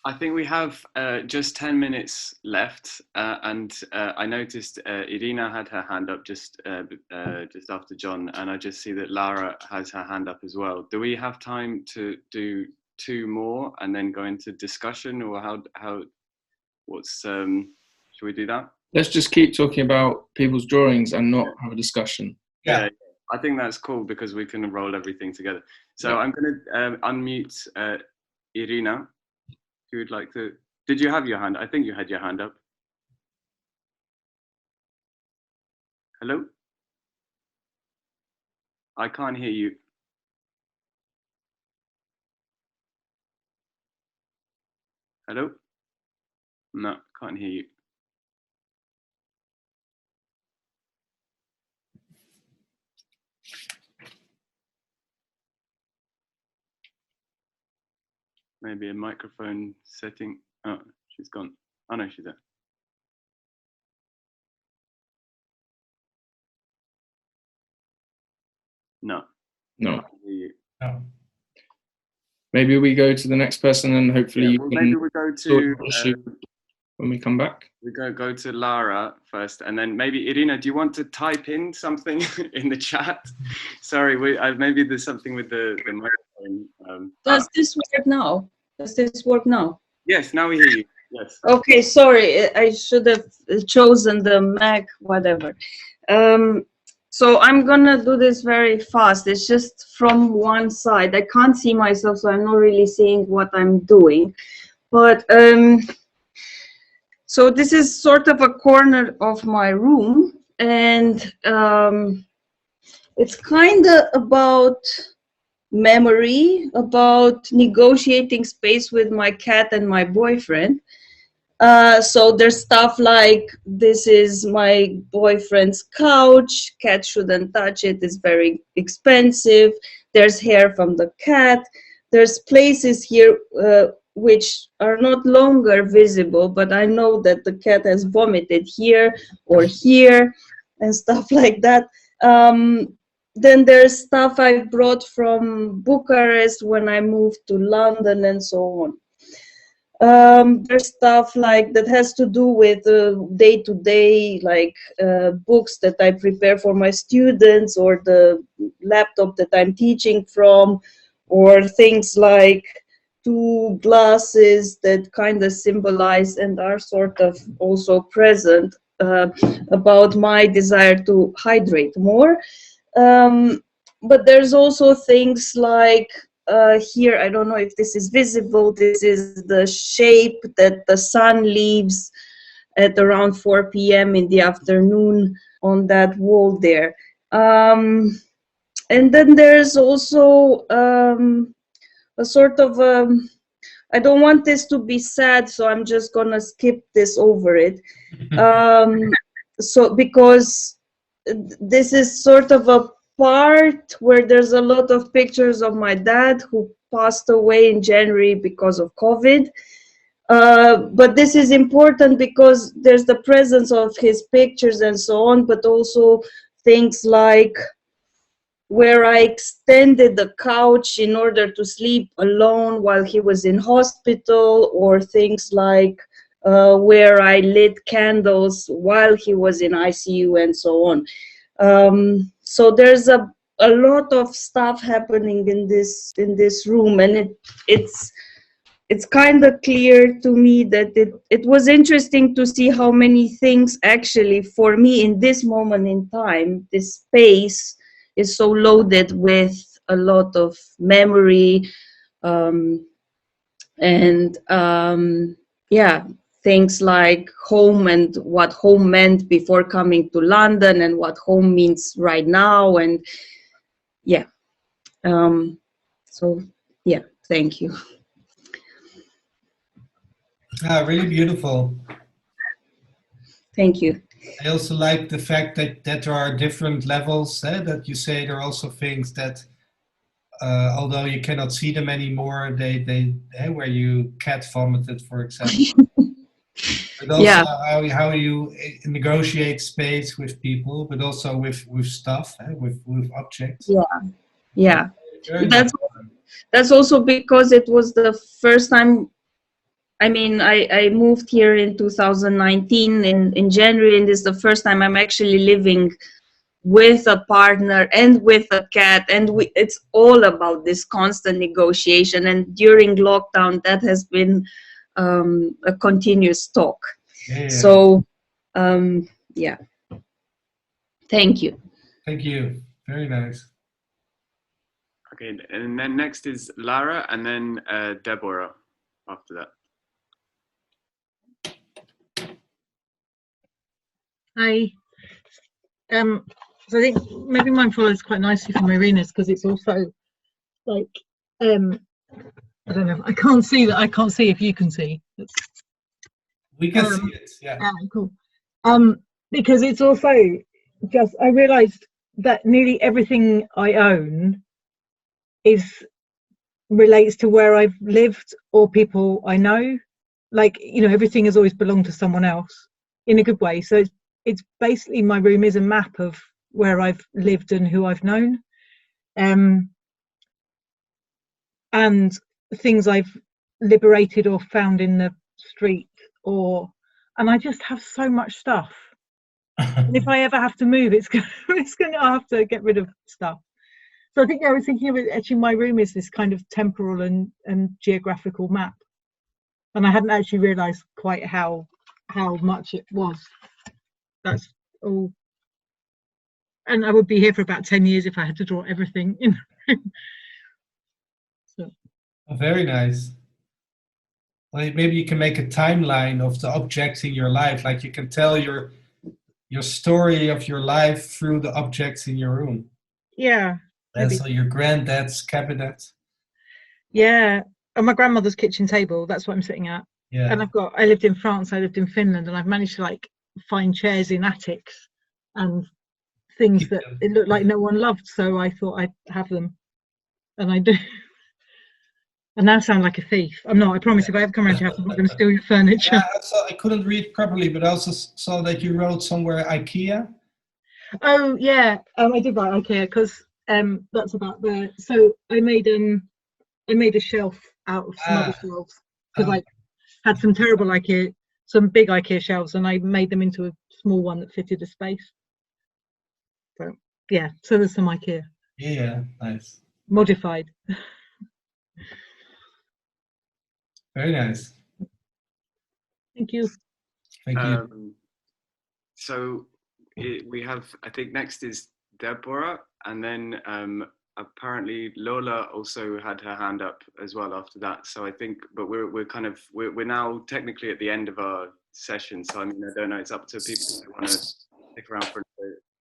I think we have just 10 minutes left, and I noticed Irina had her hand up just after John, and I just see that Lara has her hand up as well. Do we have time to do 2 more and then go into discussion, or should we do that? Let's just keep talking about people's drawings and not have a discussion. Yeah. I think that's cool, because we can roll everything together. So I'm going to unmute Irina. If you would like to, did you have your hand? I think you had your hand up. Hello? I can't hear you. Hello? No, can't hear you. Maybe a microphone setting. Oh, she's gone. Oh no, she's there. No. No. No. Maybe we go to the next person, and hopefully Yeah, you well, can maybe we go sort to the issue when we come back. we go to Lara first, and then maybe Irina. Do you want to type in something in the chat? Sorry, maybe there's something with the microphone. Does this work now? Does this work now? Yes, now we hear you. Yes. Okay, sorry, I should have chosen the Mac, whatever. So I'm gonna do this very fast. It's just from one side. I can't see myself, so I'm not really seeing what I'm doing. But so this is sort of a corner of my room, and it's kind of about memory, about negotiating space with my cat and my boyfriend. So there's stuff like, this is my boyfriend's couch, cat shouldn't touch it, it's very expensive. There's hair from the cat. There's places here which are not longer visible, but I know that the cat has vomited here or here and stuff like that. Then there's stuff I brought from Bucharest when I moved to London and so on. There's stuff like that has to do with day-to-day, like books that I prepare for my students, or the laptop that I'm teaching from, or things like 2 glasses that kind of symbolize and are sort of also present about my desire to hydrate more. But there's also things like, here, I don't know if this is visible, this is the shape that the sun leaves at around 4 p.m. in the afternoon on that wall there. And then there's also a sort of, I don't want this to be sad, so I'm just gonna skip this over it. So because this is sort of a part where there's a lot of pictures of my dad, who passed away in January because of COVID. But this is important because there's the presence of his pictures and so on, but also things like where I extended the couch in order to sleep alone while he was in hospital, or things like where I lit candles while he was in ICU and so on. So there's a lot of stuff happening in this room, and it's kind of clear to me that it was interesting to see how many things actually, for me in this moment in time, this space is so loaded with a lot of memory, yeah, things like home and what home meant before coming to London and what home means right now. And yeah, so yeah, thank you. Really beautiful. Thank you. I also like the fact that there are different levels, that you say there are also things that, although you cannot see them anymore, they where you cat vomited, for example. But also yeah, how you negotiate space with people, but also with stuff, with objects. Yeah. That's also because it was the first time. I mean, I moved here in 2019 in January, and this is the first time I'm actually living with a partner and with a cat, and it's all about this constant negotiation. And during lockdown, that has been a continuous talk. Yeah. So, yeah. Thank you. Thank you. Very nice. Okay, and then next is Lara, and then Deborah after that. Hi. So I think maybe mine follows quite nicely from Irina's, because it's also like, I don't know, I can't see that. I can't see if you can see. We can see it, yeah. Cool. Because it's also just, I realized that nearly everything I own relates to where I've lived or people I know. Like, you know, everything has always belonged to someone else in a good way. So it's basically, my room is a map of where I've lived and who I've known. and things I've liberated or found in the street, and I just have so much stuff. And if I ever have to move, it's gonna I have to get rid of stuff. So I think I was thinking of it, actually my room is this kind of temporal and geographical map, and I hadn't actually realized quite how much it was. That's all. And I would be here for about 10 years if I had to draw everything in the room. So. Very nice. Well, maybe you can make a timeline of the objects in your life, like you can tell your story of your life through the objects in your room. Yeah. So your granddad's cabinet. Yeah, and my grandmother's kitchen table. That's what I'm sitting at. Yeah. And I lived in France. I lived in Finland, and I've managed to like find chairs in attics and things that it looked like no one loved. So I thought I'd have them, and I do. And now I sound like a thief. I'm not. I promise. If I ever come around to your house, I'm not going to steal your furniture. Yeah, I couldn't read properly, but I also saw that you wrote somewhere IKEA. Oh yeah, I did write IKEA because that's about there. So I made a shelf out of some other shelves because I had some terrible IKEA, some big IKEA shelves, and I made them into a small one that fitted a space. So yeah, so there's some IKEA. Yeah, nice. Modified. Very nice. Thank you. Thank you. So we have, I think next is Deborah, and then apparently Lola also had her hand up as well after that. So I think, but we're now technically at the end of our session. So I mean, I don't know. It's up to people who want to stick around for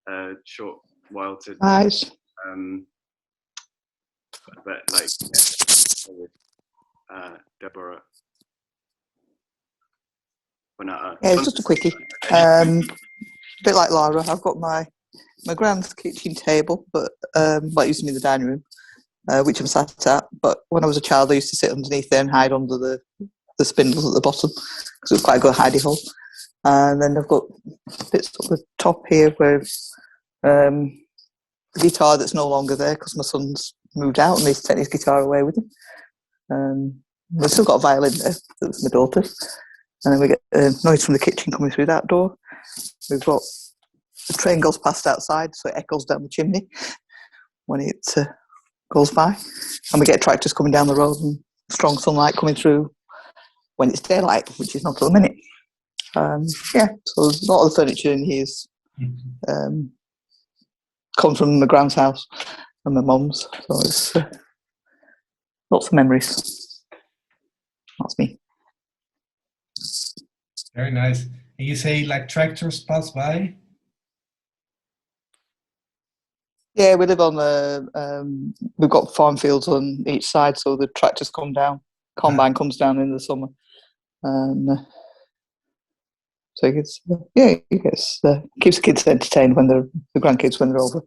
a short while to. Nice. But like, Deborah. Yeah, it's just a quickie. A bit like Lara, I've got my grand's kitchen table, but like used to be in the dining room, which I'm sat at. But when I was a child, I used to sit underneath there and hide under the spindles at the bottom because it was quite a good hidey hole. And then I've got bits at the top here where the guitar that's no longer there because my son's moved out and he's taken his guitar away with him. We've still got a violin there. That's my daughter's. And then we get noise from the kitchen coming through that door. We've got the train goes past outside, so it echoes down the chimney when it goes by. And we get tractors coming down the road and strong sunlight coming through when it's daylight, which is not at the minute. Yeah, so a lot of the furniture in here is comes from my grand's house and my mum's. So it's lots of memories. That's me. Very nice. And you say like tractors pass by? Yeah, we live on we've got farm fields on each side, so the tractors come down. Combine comes down in the summer, and so it gets keeps the kids entertained when the grandkids when they're over,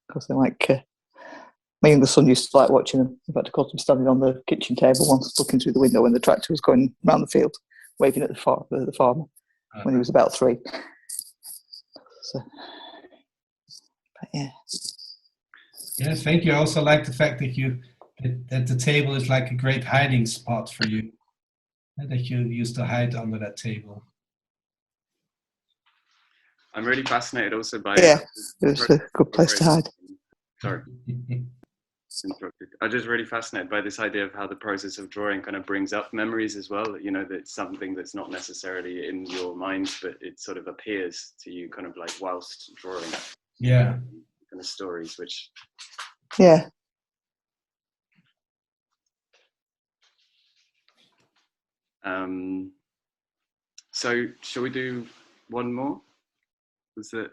because they like. My younger son used to like watching them. In fact, I caught him standing on the kitchen table once, looking through the window when the tractor was going round the field, waving at the farmer when he was about 3. So, but yeah. Yes, thank you. I also like the fact that the table is like a great hiding spot for you, and that you used to hide under that table. I'm really fascinated also by it's a good place to hide. Sorry. Interrupted. I'm just really fascinated by this idea of how the process of drawing kind of brings up memories as well. You know, that it's something that's not necessarily in your mind, but it sort of appears to you kind of like whilst drawing. Yeah. Kind of stories, which. Yeah. So shall we do one more? Was it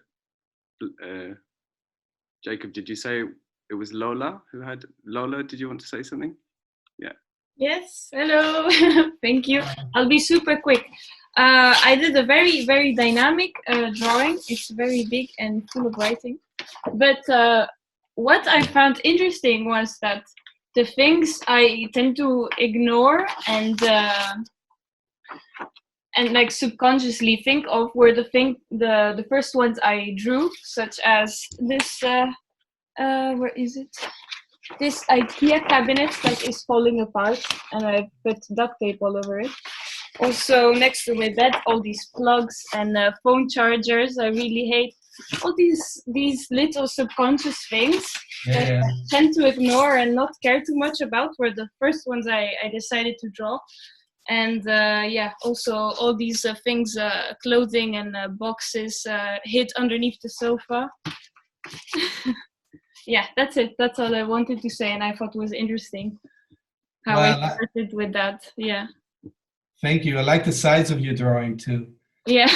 Jacob? Did you say it was Lola who had Lola? Did you want to say something? Yeah. Yes. Hello. Thank you. I'll be super quick. I did a very, very dynamic drawing. It's very big and full of writing. But what I found interesting was that the things I tend to ignore and like subconsciously think of were the first ones I drew, such as this where is it? This IKEA cabinet that is falling apart, and I put duct tape all over it. Also, next to my bed, all these plugs and phone chargers. I really hate all these little subconscious things that I tend to ignore and not care too much about. Were the first ones I decided to draw. And also all these things, clothing and boxes hid underneath the sofa. Yeah, that's it. That's all I wanted to say, and I thought it was interesting how I started with that. Yeah. Thank you. I like the size of your drawing too. Yeah.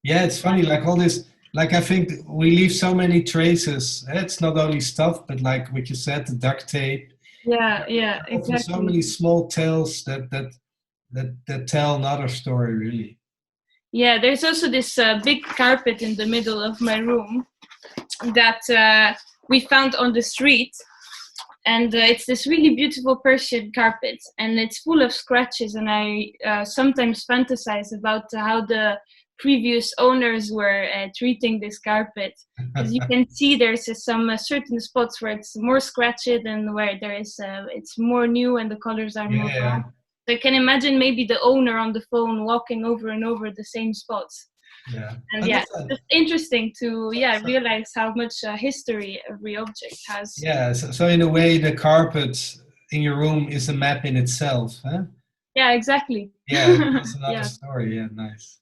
Yeah, it's funny, like all this, like I think we leave so many traces. It's not only stuff, but like what you said, the duct tape. Yeah, exactly. So many small tales that tell another story, really. Yeah, there's also this big carpet in the middle of my room that we found on the street. And it's this really beautiful Persian carpet, and it's full of scratches. And I sometimes fantasize about how the previous owners were treating this carpet. As you can see, there's some certain spots where it's more scratched and where there is it's more new and the colors are more bright. So I can imagine maybe the owner on the phone walking over and over the same spots. Yeah. And it's interesting to realize how much history every object has. Yeah, so in a way the carpet in your room is a map in itself, huh? Yeah, exactly. Yeah, that's another story. Yeah, nice.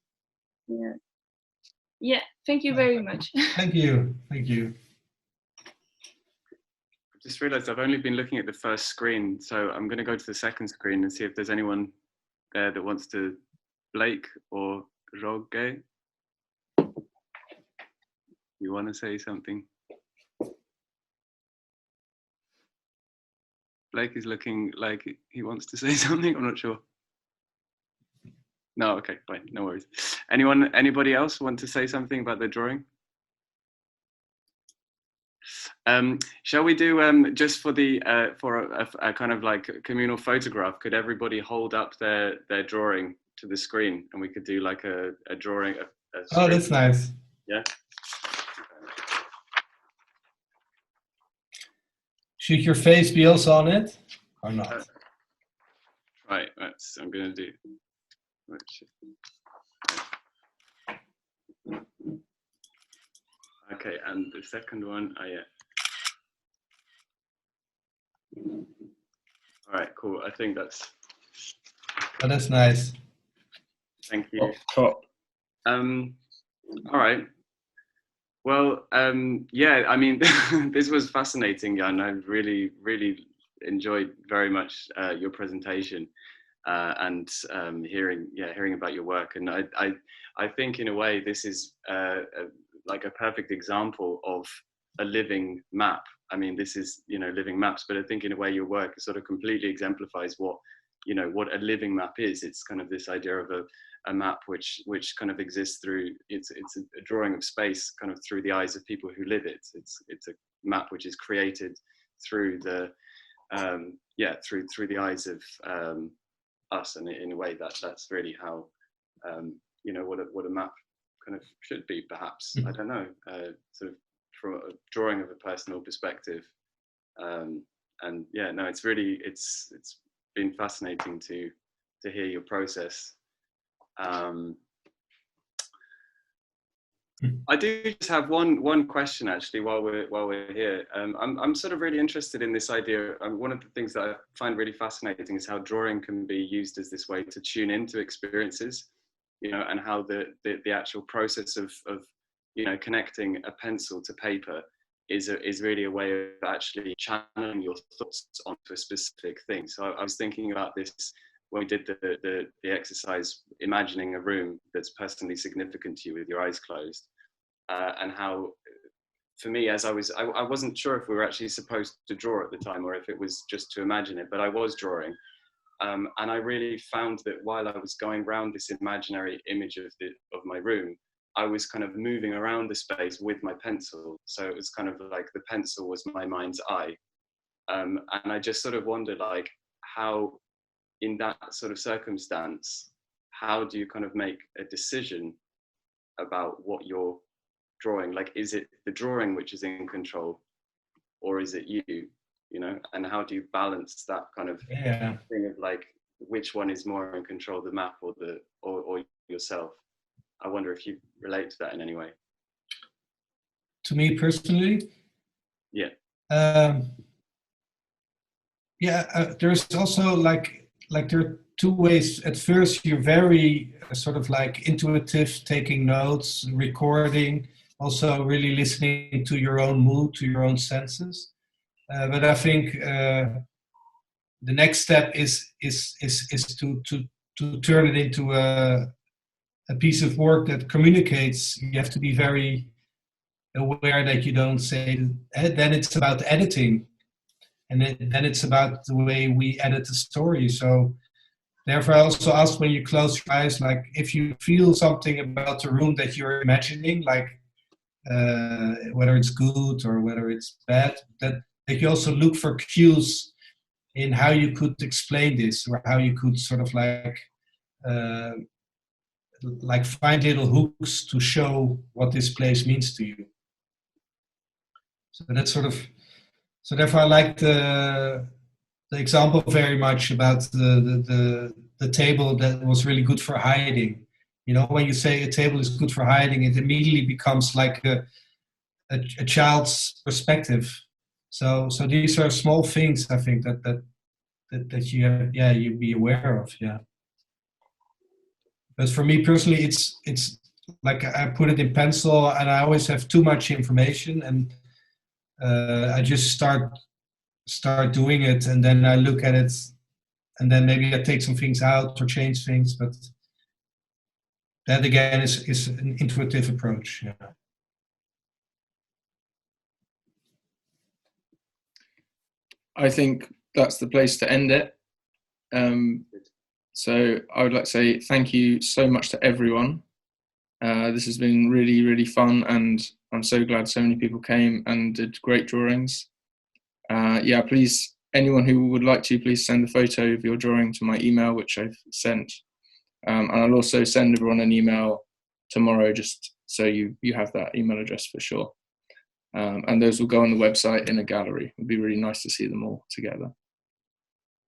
Yeah, thank you very much. Thank you. I just realized I've only been looking at the first screen, so I'm going to go to the second screen and see if there's anyone there that wants to, Blake or Roge. You want to say something? Blake is looking like he wants to say something. I'm not sure. No, okay, fine, no worries. Anybody else want to say something about the drawing? Shall we do just for the for a kind of like communal photograph? Could everybody hold up their drawing to the screen, and we could do like a drawing? Oh, that's nice. Yeah. Should your face be also on it or not? Right. I'm gonna do. Okay, and the second one, All right, cool. I think that's. Oh, that's nice. Thank you. Top. All right. Well, yeah. I mean, this was fascinating, Jan. I really, really enjoyed very much your presentation and hearing about your work. And I think in a way this is like a perfect example of a living map. I mean, this is, Livingmaps, but I think in a way your work sort of completely exemplifies what a living map is. It's kind of this idea of a map which kind of exists through, it's a drawing of space kind of through the eyes of people who live it. It's a map which is created through the, through the eyes of us, and in a way that's really how, what a map kind of should be, perhaps. I don't know, sort of from a drawing of a personal perspective. And yeah, no, it's been fascinating to hear your process. I do just have one question actually while we're here. I'm sort of really interested in this idea. One of the things that I find really fascinating is how drawing can be used as this way to tune into experiences, and how the actual process of connecting a pencil to paper is really a way of actually channeling your thoughts onto a specific thing. So I was thinking about this when we did the exercise, imagining a room that's personally significant to you with your eyes closed, and how, for me, as I wasn't sure if we were actually supposed to draw at the time or if it was just to imagine it, but I was drawing. And I really found that while I was going around this imaginary image of my room, I was kind of moving around the space with my pencil. So it was kind of like the pencil was my mind's eye. And I just sort of wondered, like, how, in that sort of circumstance, how do you kind of make a decision about what you're drawing? Like, is it the drawing which is in control, or is it you? You know, and how do you balance that kind of thing of like, which one is more in control, the map or yourself? I wonder if you relate to that in any way. To me personally, yeah, there's also like there are two ways. At first, you're very sort of like intuitive, taking notes, recording, also really listening to your own mood, to your own senses. But I think the next step is to turn it into a piece of work that communicates. You have to be very aware that you don't say. Then it's about editing, and then it's about the way we edit the story. So therefore, I also ask, when you close your eyes, like if you feel something about the room that you're imagining, like whether it's good or whether it's bad, that you also look for cues in how you could explain this, or how you could sort of like find little hooks to show what this place means to you. So that's sort of, so therefore I like the example very much about the table that was really good for hiding. You know, when you say a table is good for hiding, it immediately becomes like a child's perspective. So these are small things, I think, that you be aware of. Yeah. But for me personally, it's like I put it in pencil, and I always have too much information, and I just start doing it, and then I look at it, and then maybe I take some things out or change things. But that again is an intuitive approach. Yeah. I think that's the place to end it. So I would like to say thank you so much to everyone. This has been really, really fun, and I'm so glad so many people came and did great drawings. Yeah, please, anyone who would like to, please send a photo of your drawing to my email, which I've sent. And I'll also send everyone an email tomorrow, just so you have that email address for sure. And those will go on the website in a gallery. It would be really nice to see them all together.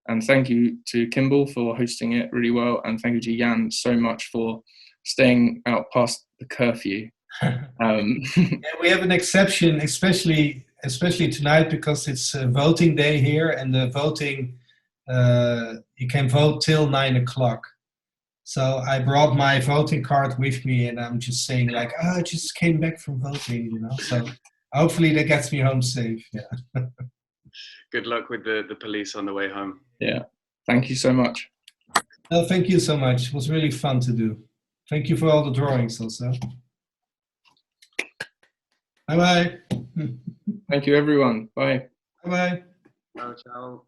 And thank you to Kimball for hosting it really well. And thank you to Jan so much for staying out past the curfew. Yeah, we have an exception, especially tonight, because it's voting day here, and the voting, you can vote till 9 o'clock. So I brought my voting card with me, and I'm just saying like, I just came back from voting, you know. So hopefully that gets me home safe. Yeah. Good luck with the police on the way home. Yeah. Thank you so much. Thank you so much. It was really fun to do. Thank you for all the drawings also. Bye-bye. Thank you, everyone. Bye. Bye-bye. Ciao, ciao.